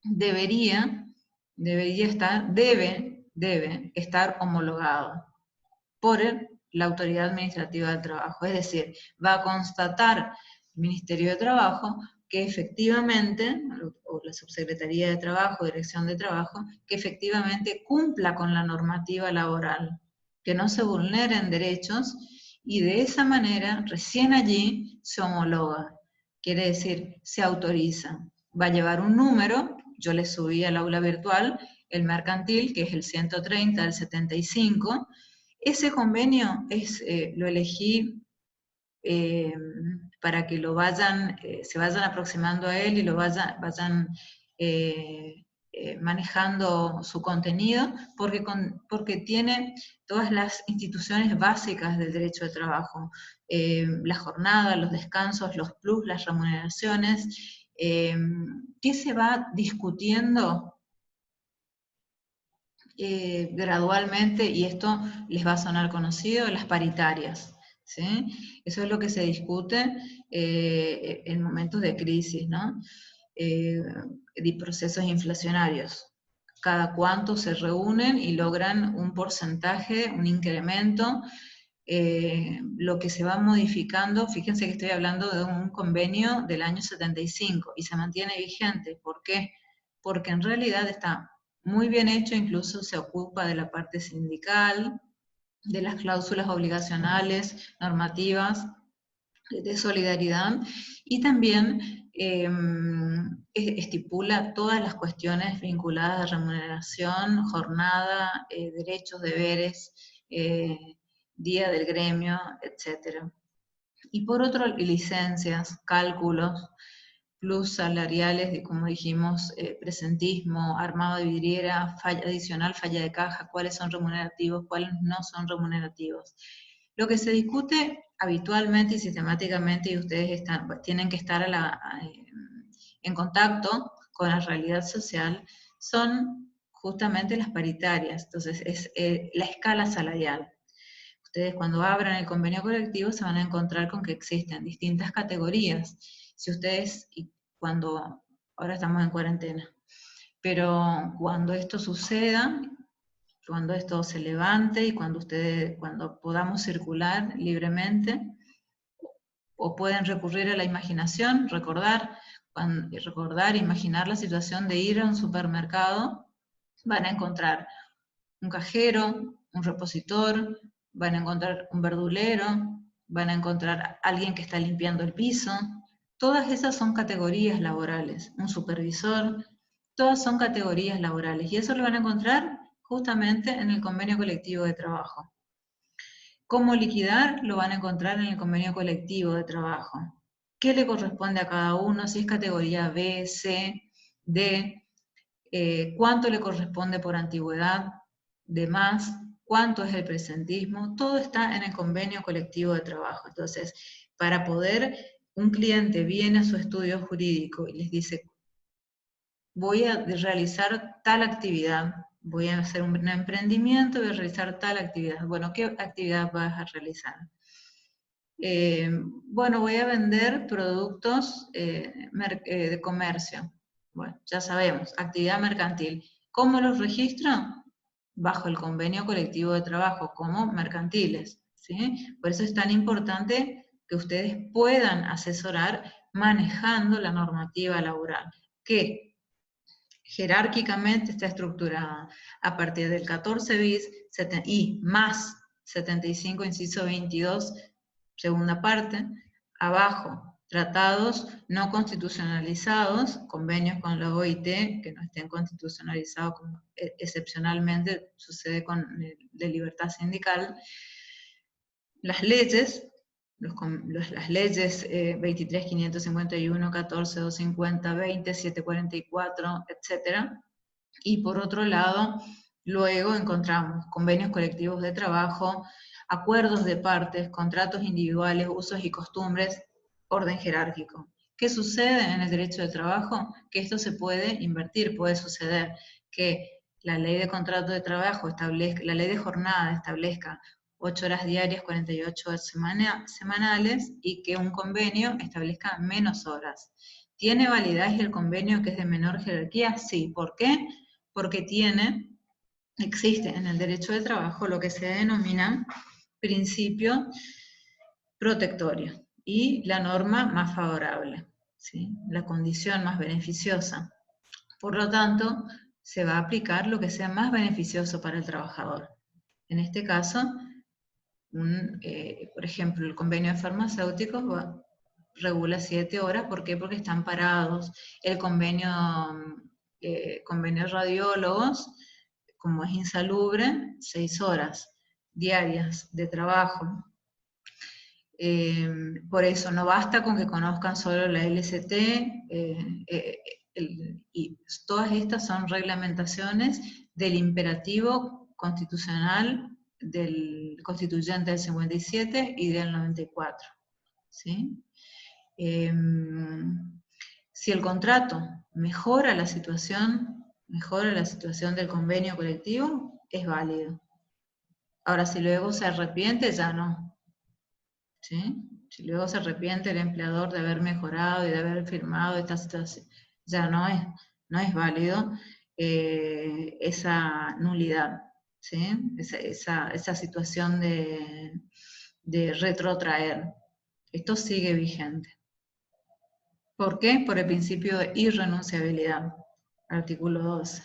debe estar homologado por la Autoridad Administrativa del Trabajo. Es decir, va a constatar el Ministerio de Trabajo que efectivamente, o la Subsecretaría de Trabajo, Dirección de Trabajo, que efectivamente cumpla con la normativa laboral, que no se vulneren derechos, y de esa manera, recién allí, se homologa. Quiere decir, se autoriza. Va a llevar un número, yo le subí al aula virtual, el mercantil, que es el 130 del 75, ese convenio lo elegí para que se vayan aproximando a él y lo vayan manejando su contenido, porque tiene todas las instituciones básicas del derecho de trabajo, la jornada, los descansos, los plus, las remuneraciones, que se va discutiendo gradualmente, y esto les va a sonar conocido, las paritarias, ¿sí? Eso es lo que se discute en momentos de crisis, ¿no? De procesos inflacionarios. Cada cuánto se reúnen y logran un porcentaje, un incremento, lo que se va modificando. Fíjense que estoy hablando de un convenio del año 75 y se mantiene vigente. ¿Por qué? Porque en realidad está muy bien hecho, incluso se ocupa de la parte sindical, de las cláusulas obligacionales, normativas, de solidaridad, y también estipula todas las cuestiones vinculadas a remuneración, jornada, derechos, deberes, día del gremio, etc. Y por otro, licencias, cálculos, plus salariales, como dijimos, presentismo, armado de vidriera, falla adicional, falla de caja, cuáles son remunerativos, cuáles no son remunerativos. Lo que se discute habitualmente y sistemáticamente, y ustedes tienen que estar en contacto con la realidad social, son justamente las paritarias. Entonces, es la escala salarial. Ustedes cuando abran el convenio colectivo se van a encontrar con que existen distintas categorías. Si ustedes, ahora estamos en cuarentena, pero cuando esto suceda, cuando esto se levante y cuando podamos circular libremente, o pueden recurrir a la imaginación, recordar, imaginar la situación de ir a un supermercado, van a encontrar un cajero, un repositor, van a encontrar un verdulero, van a encontrar alguien que está limpiando el piso. Todas esas son categorías laborales. Un supervisor, todas son categorías laborales. Y eso lo van a encontrar justamente en el convenio colectivo de trabajo. ¿Cómo liquidar? Lo van a encontrar en el convenio colectivo de trabajo. ¿Qué le corresponde a cada uno? Si es categoría B, C, D, cuánto le corresponde por antigüedad, de más, cuánto es el presentismo, todo está en el convenio colectivo de trabajo. Entonces, para poder, un cliente viene a su estudio jurídico y les dice, voy a realizar tal actividad, voy a hacer un emprendimiento, voy a realizar tal actividad. Bueno, ¿qué actividad vas a realizar? Bueno, voy a vender productos de comercio. Bueno, ya sabemos, actividad mercantil. ¿Cómo los registro? Bajo el convenio colectivo de trabajo, como mercantiles, ¿sí? Por eso es tan importante que ustedes puedan asesorar manejando la normativa laboral, que jerárquicamente está estructurada a partir del 14 bis y más 75, inciso 22, segunda parte, abajo, tratados no constitucionalizados, convenios con la OIT que no estén constitucionalizados, como excepcionalmente sucede con de libertad sindical, las leyes, las leyes 23.551, 14.250, 20, 744, etc. Y por otro lado, luego encontramos convenios colectivos de trabajo, acuerdos de partes, contratos individuales, usos y costumbres, orden jerárquico. ¿Qué sucede en el derecho de trabajo? Que esto se puede invertir, puede suceder que la ley de contrato de trabajo establezca, la ley de jornada establezca 8 horas diarias, 48 horas semanales, y que un convenio establezca menos horas. ¿Tiene validez el convenio que es de menor jerarquía? Sí. ¿Por qué? Porque existe en el derecho de trabajo lo que se denomina principio protectorio y la norma más favorable, ¿sí? La condición más beneficiosa. Por lo tanto, se va a aplicar lo que sea más beneficioso para el trabajador. En este caso, por ejemplo, el convenio de farmacéuticos regula 7 horas. ¿Por qué? Porque están parados. El convenio de radiólogos, como es insalubre, 6 horas diarias de trabajo. Por eso no basta con que conozcan solo la LCT, y todas estas son reglamentaciones del imperativo constitucional del constituyente del 57 y del 94. ¿Sí? Si el contrato mejora la situación del convenio colectivo, es válido. Ahora, si luego se arrepiente, ya no. ¿Sí? Si luego se arrepiente el empleador de haber mejorado y de haber firmado esta situación, ya no es válido esa nulidad, ¿sí? Esa situación de retrotraer. Esto sigue vigente. ¿Por qué? Por el principio de irrenunciabilidad, artículo 12.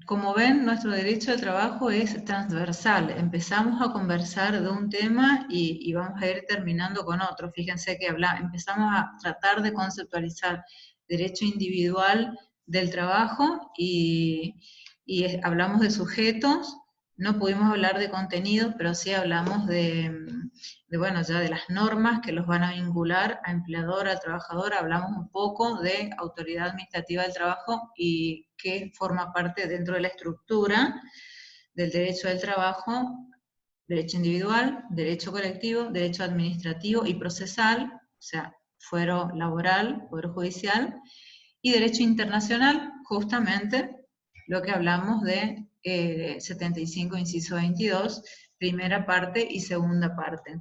Como ven, nuestro derecho de trabajo es transversal. Empezamos a conversar de un tema y vamos a ir terminando con otro. Fíjense que empezamos a tratar de conceptualizar derecho individual del trabajo y hablamos de sujetos. No pudimos hablar de contenidos, pero sí hablamos bueno, ya de las normas que los van a vincular a empleador, al trabajador. Hablamos un poco de autoridad administrativa del trabajo y que forma parte dentro de la estructura del derecho del trabajo, derecho individual, derecho colectivo, derecho administrativo y procesal, o sea, fuero laboral, poder judicial, y derecho internacional, justamente lo que hablamos de 75, inciso 22, primera parte y segunda parte.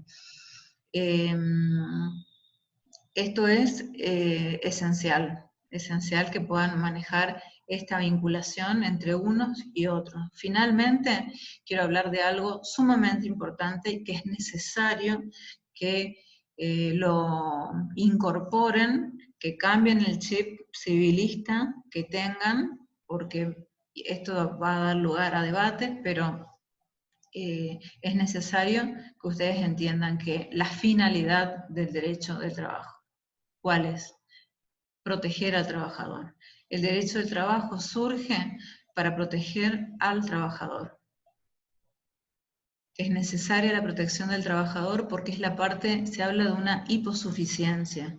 Esto es esencial que puedan manejar esta vinculación entre unos y otros. Finalmente, quiero hablar de algo sumamente importante y que es necesario que lo incorporen, que cambien el chip civilista que tengan, porque esto va a dar lugar a debates, pero es necesario que ustedes entiendan que la finalidad del derecho del trabajo, ¿cuál es? Proteger al trabajador. El derecho del trabajo surge para proteger al trabajador. Es necesaria la protección del trabajador porque es la parte, se habla de una hiposuficiencia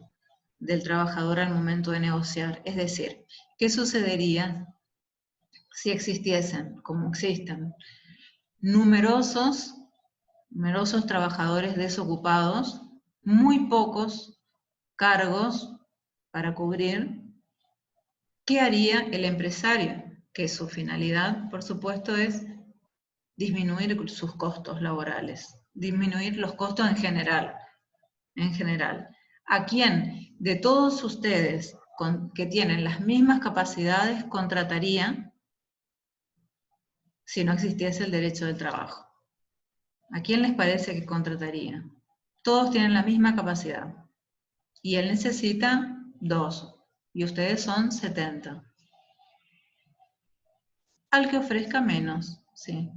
del trabajador al momento de negociar. Es decir, ¿qué sucedería si existiesen, como existen, numerosos trabajadores desocupados, muy pocos cargos para cubrir, ¿qué haría el empresario? Que su finalidad, por supuesto, es disminuir sus costos laborales, disminuir los costos en general. ¿A quién de todos ustedes que tienen las mismas capacidades contrataría si no existiese el derecho del trabajo? ¿A quién les parece que contrataría? Todos tienen la misma capacidad y él necesita 2 y ustedes son 70. Al que ofrezca menos, ¿sí?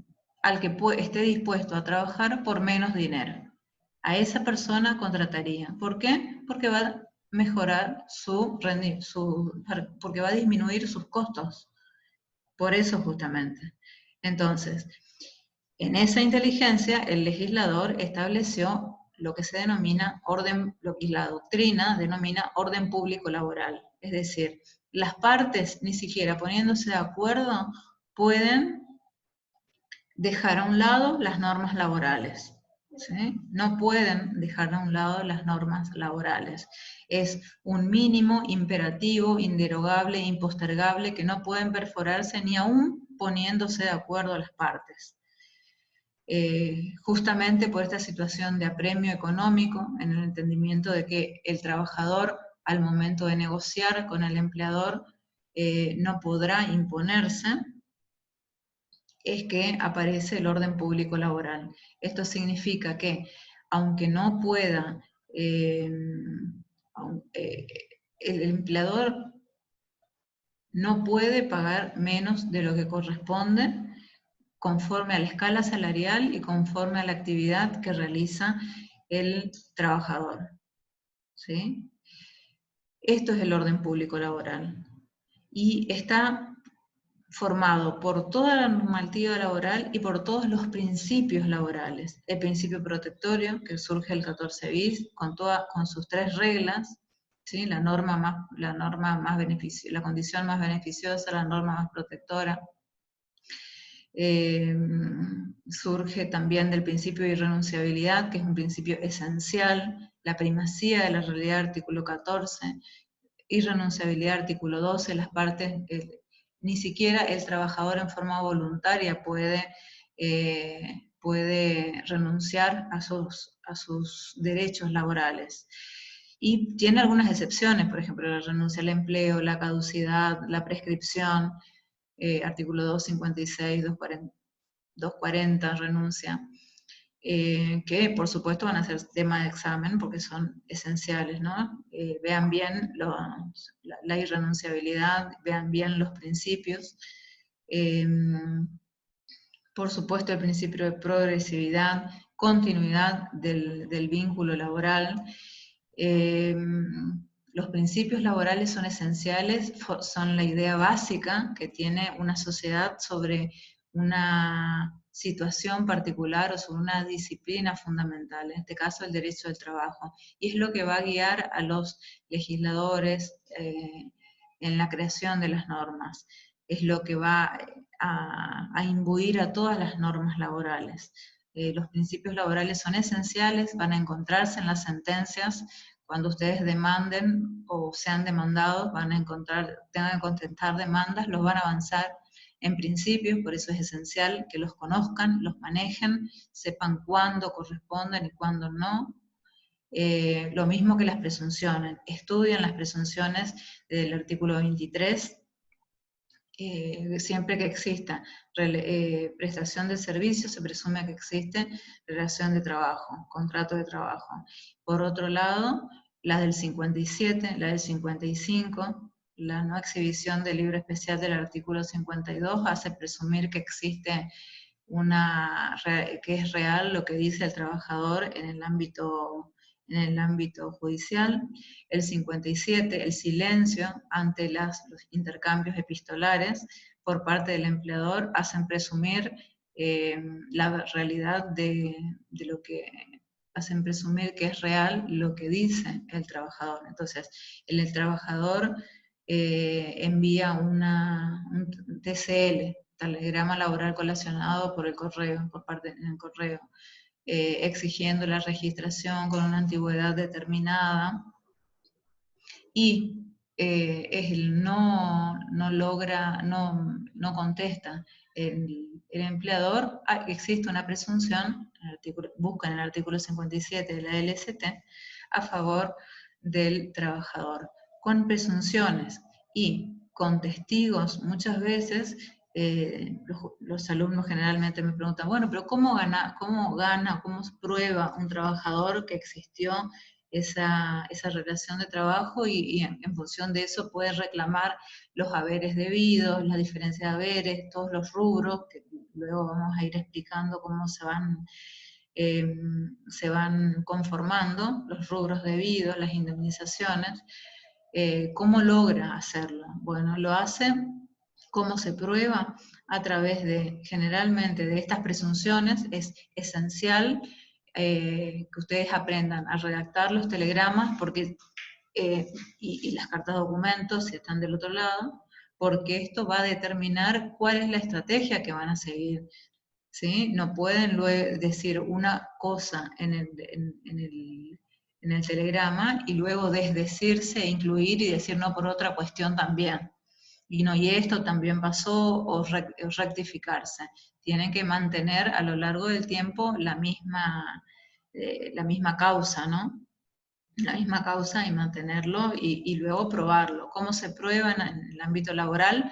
Al que esté dispuesto a trabajar por menos dinero. A esa persona contrataría. ¿Por qué? Porque va a mejorar porque va a disminuir sus costos. Por eso justamente. Entonces, en esa inteligencia, el legislador estableció lo que se denomina lo que la doctrina denomina orden público laboral. Es decir, las partes, ni siquiera poniéndose de acuerdo, pueden dejar a un lado las normas laborales. ¿Sí? No pueden dejar a un lado las normas laborales. Es un mínimo imperativo, inderogable, impostergable, que no pueden perforarse ni aún poniéndose de acuerdo las partes. Justamente por esta situación de apremio económico, en el entendimiento de que el trabajador, al momento de negociar con el empleador, no podrá imponerse, es que aparece el orden público laboral. Esto significa que, aunque no pueda, el empleador no puede pagar menos de lo que corresponde conforme a la escala salarial y conforme a la actividad que realiza el trabajador. ¿Sí? Esto es el orden público laboral. Y está formado por toda la normativa laboral y por todos los principios laborales. El principio protectorio, que surge el 14 bis, con sus 3 reglas, ¿sí? La condición más beneficiosa, la norma más protectora. Surge también del principio de irrenunciabilidad, que es un principio esencial, la primacía de la realidad, artículo 14, irrenunciabilidad, artículo 12, las partes, ni siquiera el trabajador en forma voluntaria puede renunciar a sus derechos laborales. Y tiene algunas excepciones, por ejemplo, la renuncia al empleo, la caducidad, la prescripción, artículo 256, 240, renuncia, que por supuesto van a ser tema de examen porque son esenciales, ¿no? Vean bien la irrenunciabilidad, vean bien los principios. Por supuesto el principio de progresividad, continuidad del vínculo laboral. Los principios laborales son esenciales, son la idea básica que tiene una sociedad sobre una situación particular o sobre una disciplina fundamental, en este caso el derecho del trabajo, y es lo que va a guiar a los legisladores en la creación de las normas, es lo que va a imbuir a todas las normas laborales. Los principios laborales son esenciales, van a encontrarse en las sentencias. Cuando ustedes demanden o sean demandados, tengan que contestar demandas, los van a avanzar en principios, por eso es esencial que los conozcan, los manejen, sepan cuándo corresponden y cuándo no. Lo mismo que las presunciones, estudien las presunciones del artículo 23, siempre que exista prestación de servicios, se presume que existe relación de trabajo, contrato de trabajo. Por otro lado, la del 57, la del 55, la no exhibición del libro especial del artículo 52 hace presumir que existe que es real lo que dice el trabajador en el ámbito judicial. El 57, el silencio ante los intercambios epistolares por parte del empleador hacen presumir la realidad de lo que hacen presumir que es real lo que dice el trabajador. Entonces, el trabajador envía TCL, telegrama laboral colacionado por el correo, en el correo, exigiendo la registración con una antigüedad determinada, y él no logra, no contesta el empleador, existe una presunción, busca en el artículo 57 de la LST, a favor del trabajador, con presunciones y con testigos. Muchas veces los alumnos generalmente me preguntan, bueno, pero ¿cómo cómo prueba un trabajador que existió esa relación de trabajo y en función de eso puede reclamar los haberes debidos, la diferencia de haberes, todos los rubros, que luego vamos a ir explicando cómo se van conformando los rubros debidos, las indemnizaciones? ¿Cómo logra hacerlo? Bueno, lo hace, ¿cómo se prueba? A través de, generalmente, de estas presunciones. Es esencial que ustedes aprendan a redactar los telegramas porque, y las cartas documentos, si están del otro lado, porque esto va a determinar cuál es la estrategia que van a seguir. ¿Sí? No pueden luego decir una cosa en el telegrama y luego desdecirse e incluir y decir no por otra cuestión también. Y no, y esto también pasó, o rectificarse. Tienen que mantener a lo largo del tiempo la misma causa, ¿no? La misma causa y mantenerlo y luego probarlo. ¿Cómo se prueba en el ámbito laboral?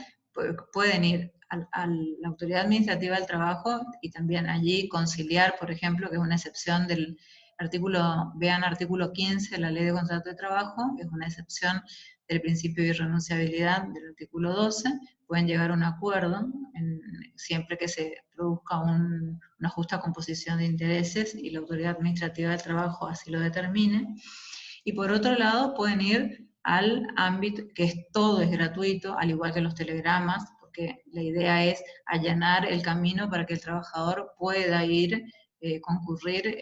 Pueden ir a la autoridad administrativa del trabajo y también allí conciliar, por ejemplo, que es una excepción del artículo, vean artículo 15 de la Ley de Contrato de Trabajo, que es una excepción del principio de irrenunciabilidad del artículo 12, pueden llegar a un acuerdo siempre que se produzca una justa composición de intereses y la autoridad administrativa del trabajo así lo determine. Y por otro lado pueden ir al ámbito, que todo es gratuito, al igual que los telegramas, porque la idea es allanar el camino para que el trabajador pueda ir, concurrir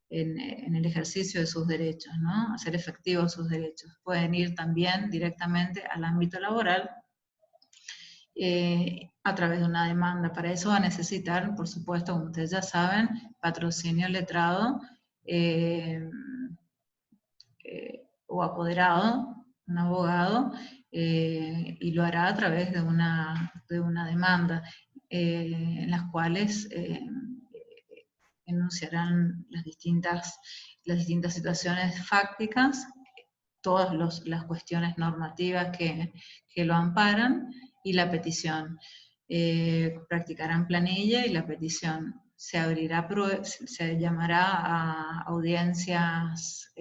en el ejercicio de sus derechos, ¿no? Hacer efectivos sus derechos. Pueden ir también directamente al ámbito laboral a través de una demanda. Para eso va a necesitar, por supuesto, como ustedes ya saben, patrocinio letrado, o apoderado, un abogado, y lo hará a través de una demanda, en las cuales enunciarán las distintas situaciones fácticas, todas las cuestiones normativas que lo amparan, y la petición. Practicarán planilla y la petición. Se llamará a audiencias,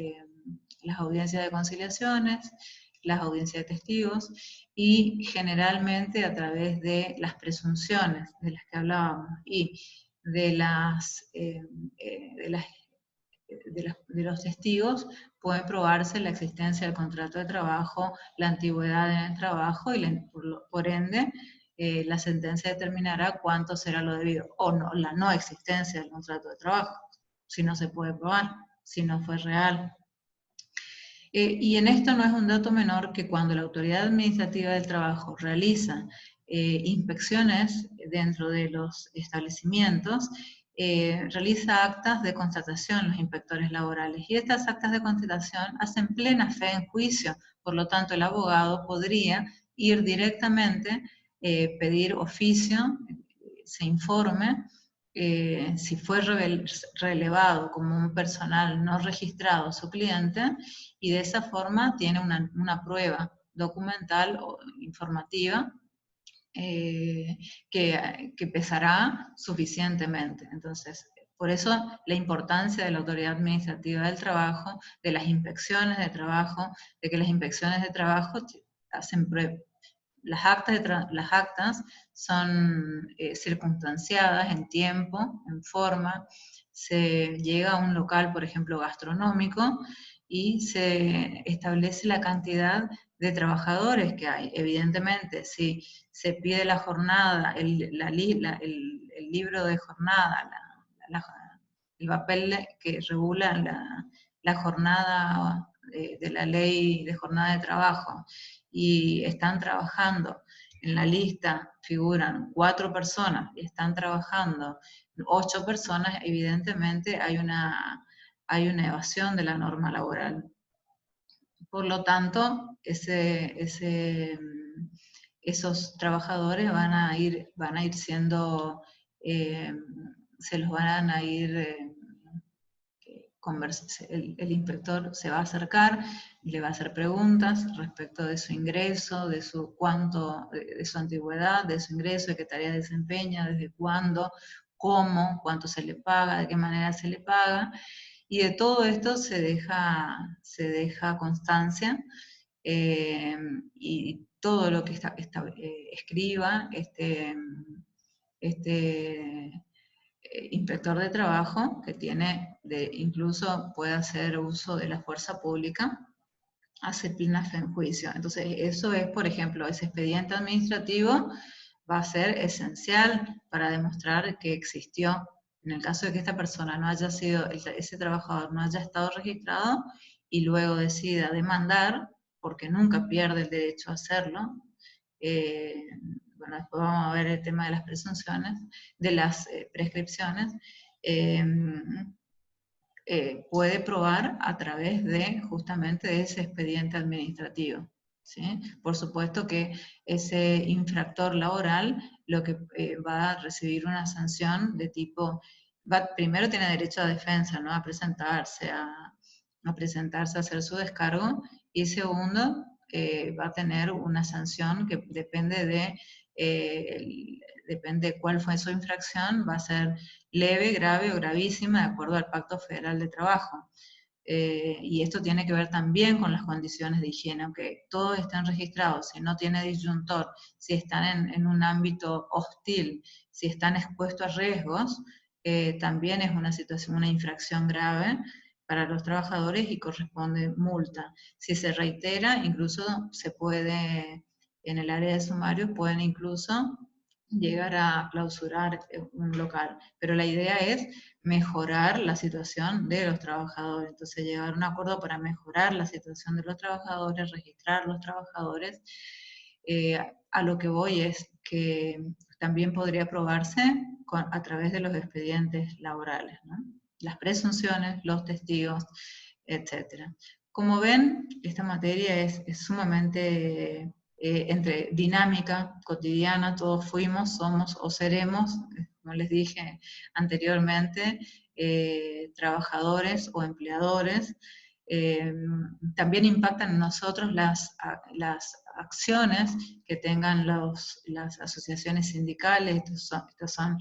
las audiencias de conciliaciones, las audiencias de testigos, y generalmente a través de las presunciones de las que hablábamos y de los testigos, puede probarse la existencia del contrato de trabajo, la antigüedad en el trabajo y por ende la sentencia determinará cuánto será lo debido, o no, la no existencia del contrato de trabajo, si no se puede probar, si no fue real. Y en esto no es un dato menor que cuando la autoridad administrativa del trabajo realiza inspecciones dentro de los establecimientos, realiza actas de constatación los inspectores laborales, y estas actas de constatación hacen plena fe en juicio. Por lo tanto, el abogado podría ir directamente, pedir oficio, se informe, si fue relevado como un personal no registrado su cliente, y de esa forma tiene una prueba documental o informativa que pesará suficientemente. Entonces, por eso la importancia de la autoridad administrativa del trabajo, de las inspecciones de trabajo, de que las inspecciones de trabajo hacen las actas son circunstanciadas en tiempo, en forma. Se llega a un local, por ejemplo, gastronómico, y se establece la cantidad de trabajadores que hay. Evidentemente, si se pide la jornada, el libro de jornada, el papel que regula la jornada de la ley de jornada de trabajo, y están trabajando en la lista figuran 4 personas y están trabajando 8 personas, evidentemente hay una evasión de la norma laboral. Por lo tanto, esos trabajadores van a ir siendo, se los van a ir, el inspector se va a acercar y le va a hacer preguntas respecto de su ingreso, de su antigüedad, de su ingreso, de qué tareas desempeña, desde cuándo, cómo, cuánto se le paga, de qué manera se le paga, y de todo esto se deja constancia, y todo lo que escriba inspector de trabajo, que incluso puede hacer uso de la fuerza pública, hace plena fe en juicio. Entonces, eso es, por ejemplo, ese expediente administrativo va a ser esencial para demostrar que existió. En el caso de que esta persona no haya sido, ese trabajador no haya estado registrado y luego decida demandar, porque nunca pierde el derecho a hacerlo, bueno, después vamos a ver el tema de las presunciones, de las prescripciones, puede probar a través de justamente de ese expediente administrativo, ¿sí? Por supuesto que ese infractor laboral lo que va a recibir una sanción de tipo, primero tiene derecho a defensa, ¿no? A presentarse a hacer su descargo, y segundo, va a tener una sanción que depende de cuál fue su infracción, va a ser leve, grave o gravísima, de acuerdo al Pacto Federal de Trabajo. Y esto tiene que ver también con las condiciones de higiene, aunque todos estén registrados, si no tiene disyuntor, si están en un ámbito hostil, si están expuestos a riesgos, también es una situación, una infracción grave para los trabajadores y corresponde multa. Si se reitera, incluso se puede, en el área de sumario, pueden incluso llegar a clausurar un local. Pero la idea es mejorar la situación de los trabajadores. Entonces, llegar a un acuerdo para mejorar la situación de los trabajadores, registrar los trabajadores. A lo que voy es que también podría aprobarse a través de los expedientes laborales, ¿no? Las presunciones, los testigos, etc. Como ven, esta materia es sumamente entre dinámica, cotidiana, todos fuimos, somos o seremos, como les dije anteriormente, trabajadores o empleadores. También impactan en nosotros las acciones que tengan las asociaciones sindicales, estos son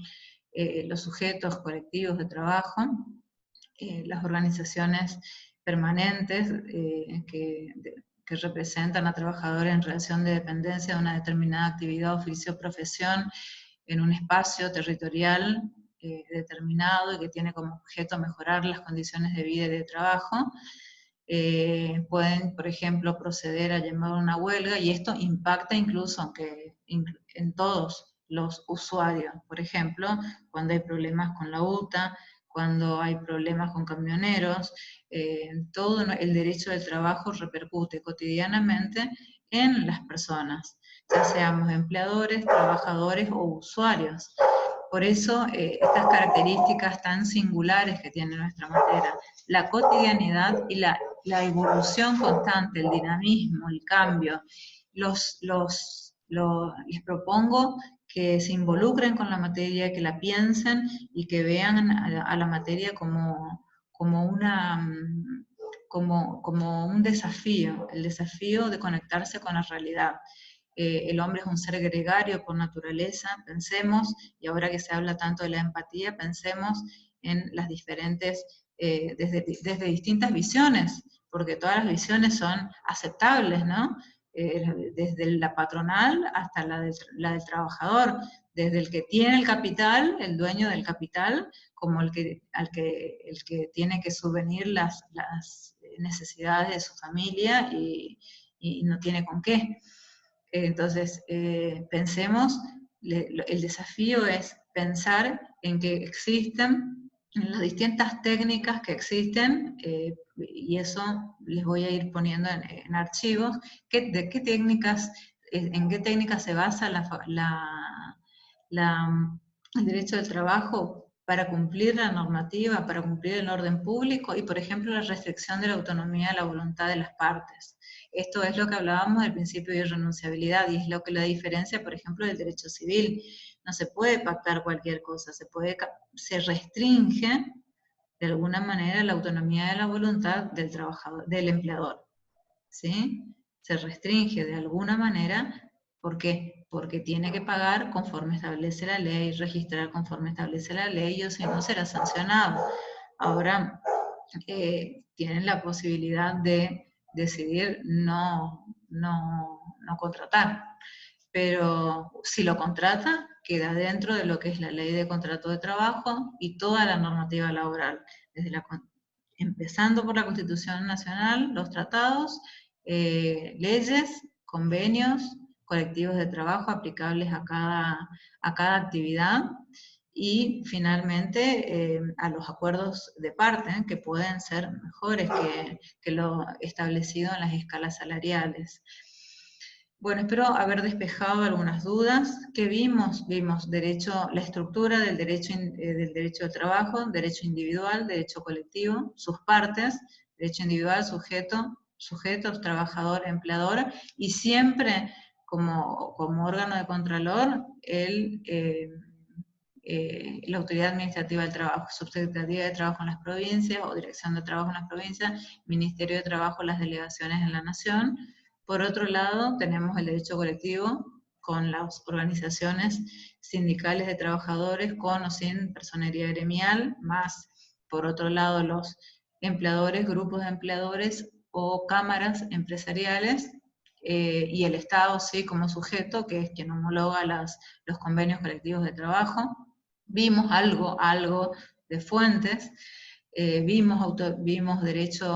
los sujetos colectivos de trabajo, las organizaciones permanentes que representan a trabajadores en relación de dependencia de una determinada actividad, oficio o profesión en un espacio territorial determinado y que tiene como objeto mejorar las condiciones de vida y de trabajo. Pueden, por ejemplo, proceder a llamar una huelga, y esto impacta incluso en todos los usuarios. Por ejemplo, cuando hay problemas con la UTA, cuando hay problemas con camioneros, todo el derecho del trabajo repercute cotidianamente en las personas, ya seamos empleadores, trabajadores o usuarios. Por eso, estas características tan singulares que tiene nuestra materia, la cotidianidad y la evolución constante, el dinamismo, el cambio, les propongo que se involucren con la materia, que la piensen y que vean a la materia como un desafío, el desafío de conectarse con la realidad. El hombre es un ser gregario por naturaleza, pensemos, y ahora que se habla tanto de la empatía, pensemos en las diferentes, desde distintas visiones, porque todas las visiones son aceptables, ¿no? Desde la patronal hasta la del trabajador, desde el que tiene el capital, el dueño del capital, como el que tiene que subvenir las necesidades de su familia y no tiene con qué. Entonces, pensemos, el desafío es pensar en que existen, en las distintas técnicas que existen, y eso les voy a ir poniendo en archivos, de qué técnicas ¿En qué técnica se basa el derecho del trabajo para cumplir la normativa, para cumplir el orden público y, por ejemplo, la restricción de la autonomía de la voluntad de las partes? Esto es lo que hablábamos del principio de irrenunciabilidad y es lo que la diferencia, por ejemplo, del derecho civil. No se puede pactar cualquier cosa, se restringe de alguna manera la autonomía de la voluntad del trabajador, del empleador, ¿sí? Se restringe de alguna manera. ¿Por qué? Porque tiene que pagar conforme establece la ley, registrar conforme establece la ley, o si no será sancionado. Ahora, tienen la posibilidad de decidir no contratar, pero si lo contrata, queda dentro de lo que es la ley de contrato de trabajo y toda la normativa laboral, empezando por la Constitución Nacional, los tratados, leyes, convenios, colectivos de trabajo aplicables a cada actividad, y finalmente a los acuerdos de parte, que pueden ser mejores que lo establecido en las escalas salariales. Bueno, espero haber despejado algunas dudas. ¿Qué vimos? Vimos la estructura del derecho de trabajo, derecho individual, derecho colectivo, sus partes, derecho individual, sujetos, trabajador, empleador, y siempre como órgano de contralor la Autoridad Administrativa del Trabajo, Subsecretaría de Trabajo en las provincias o Dirección de Trabajo en las provincias, Ministerio de Trabajo, las delegaciones en la Nación. Por otro lado, tenemos el derecho colectivo con las organizaciones sindicales de trabajadores con o sin personería gremial, más por otro lado los empleadores, grupos de empleadores o cámaras empresariales, y el Estado sí como sujeto, que es quien homologa los convenios colectivos de trabajo. Vimos algo de fuentes, vimos derecho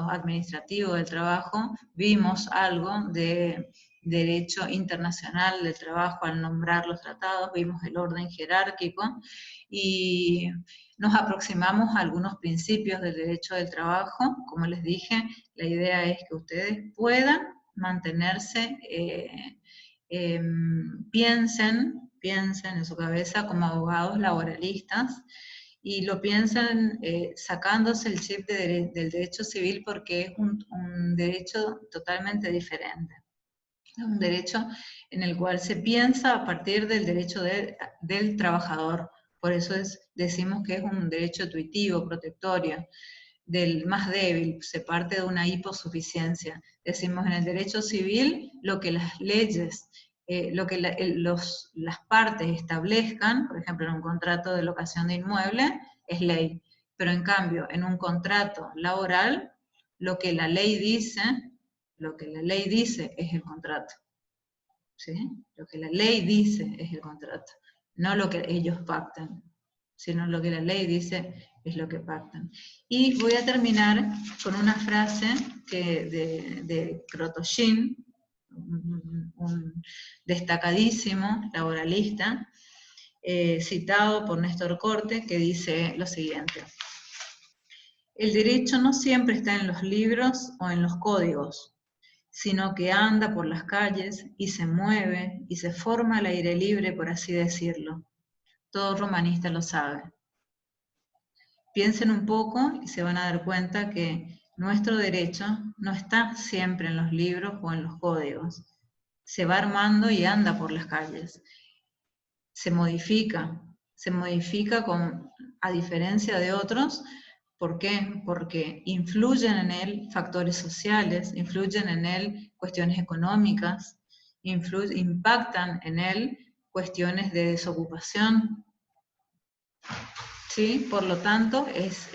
administrativo del trabajo, vimos algo de derecho internacional del trabajo al nombrar los tratados, vimos el orden jerárquico y nos aproximamos a algunos principios del derecho del trabajo. Como les dije, la idea es que ustedes puedan mantenerse, piensen en su cabeza como abogados laboralistas, y lo piensan sacándose el chip del derecho civil, porque es un derecho totalmente diferente. Es un derecho en el cual se piensa a partir del derecho del trabajador. Por eso decimos que es un derecho tuitivo, protectorio, del más débil, se parte de una hiposuficiencia. Decimos en el derecho civil lo que las leyes, lo que las partes establezcan, por ejemplo en un contrato de locación de inmueble, es ley. Pero en cambio, en un contrato laboral, lo que la ley dice es el contrato. ¿Sí? Lo que la ley dice es el contrato, no lo que ellos pactan, sino lo que la ley dice es lo que pactan. Y voy a terminar con una frase de Krotoschin, un destacadísimo laboralista, citado por Néstor Corte, que dice lo siguiente: el derecho no siempre está en los libros o en los códigos, sino que anda por las calles y se mueve y se forma al aire libre, por así decirlo. Todo romanista lo sabe. Piensen un poco y se van a dar cuenta que nuestro derecho no está siempre en los libros o en los códigos. Se va armando y anda por las calles. Se modifica a diferencia de otros. ¿Por qué? Porque influyen en él factores sociales, influyen en él cuestiones económicas, impactan en él cuestiones de desocupación. ¿Sí? Por lo tanto, es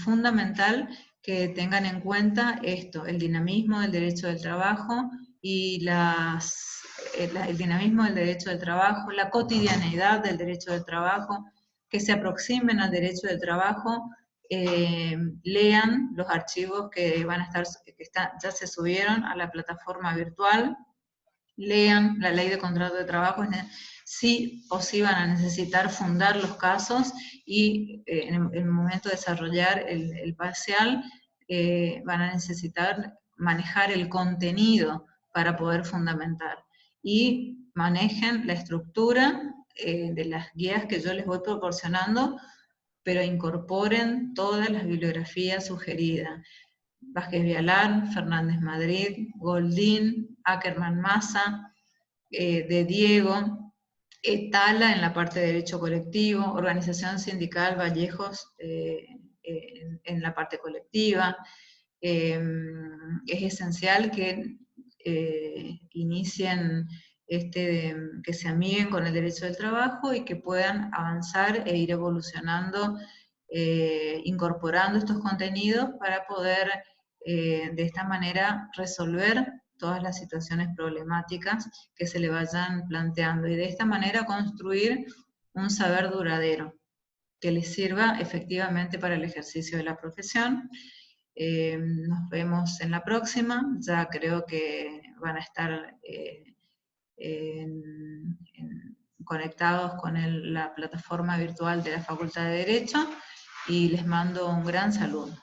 fundamental que tengan en cuenta esto, el dinamismo del derecho del trabajo y el dinamismo del derecho del trabajo, la cotidianeidad del derecho del trabajo, que se aproximen al derecho del trabajo, lean los archivos que van a estar, ya se subieron a la plataforma virtual, lean la ley de contrato de trabajo, sí o sí van a necesitar fundar los casos y en el momento de desarrollar el parcial van a necesitar manejar el contenido para poder fundamentar. Y manejen la estructura de las guías que yo les voy proporcionando, pero incorporen todas las bibliografías sugeridas. Vázquez Vialán, Fernández Madrid, Goldín, Ackerman Massa, de Diego, Tala en la parte de derecho colectivo, Organización Sindical Vallejos en la parte colectiva. Es esencial que inicien, que se amiguen con el derecho del trabajo y que puedan avanzar e ir evolucionando, incorporando estos contenidos para poder de esta manera resolver todas las situaciones problemáticas que se le vayan planteando y de esta manera construir un saber duradero que les sirva efectivamente para el ejercicio de la profesión. Nos vemos en la próxima, ya creo que van a estar conectados con la plataforma virtual de la Facultad de Derecho y les mando un gran saludo.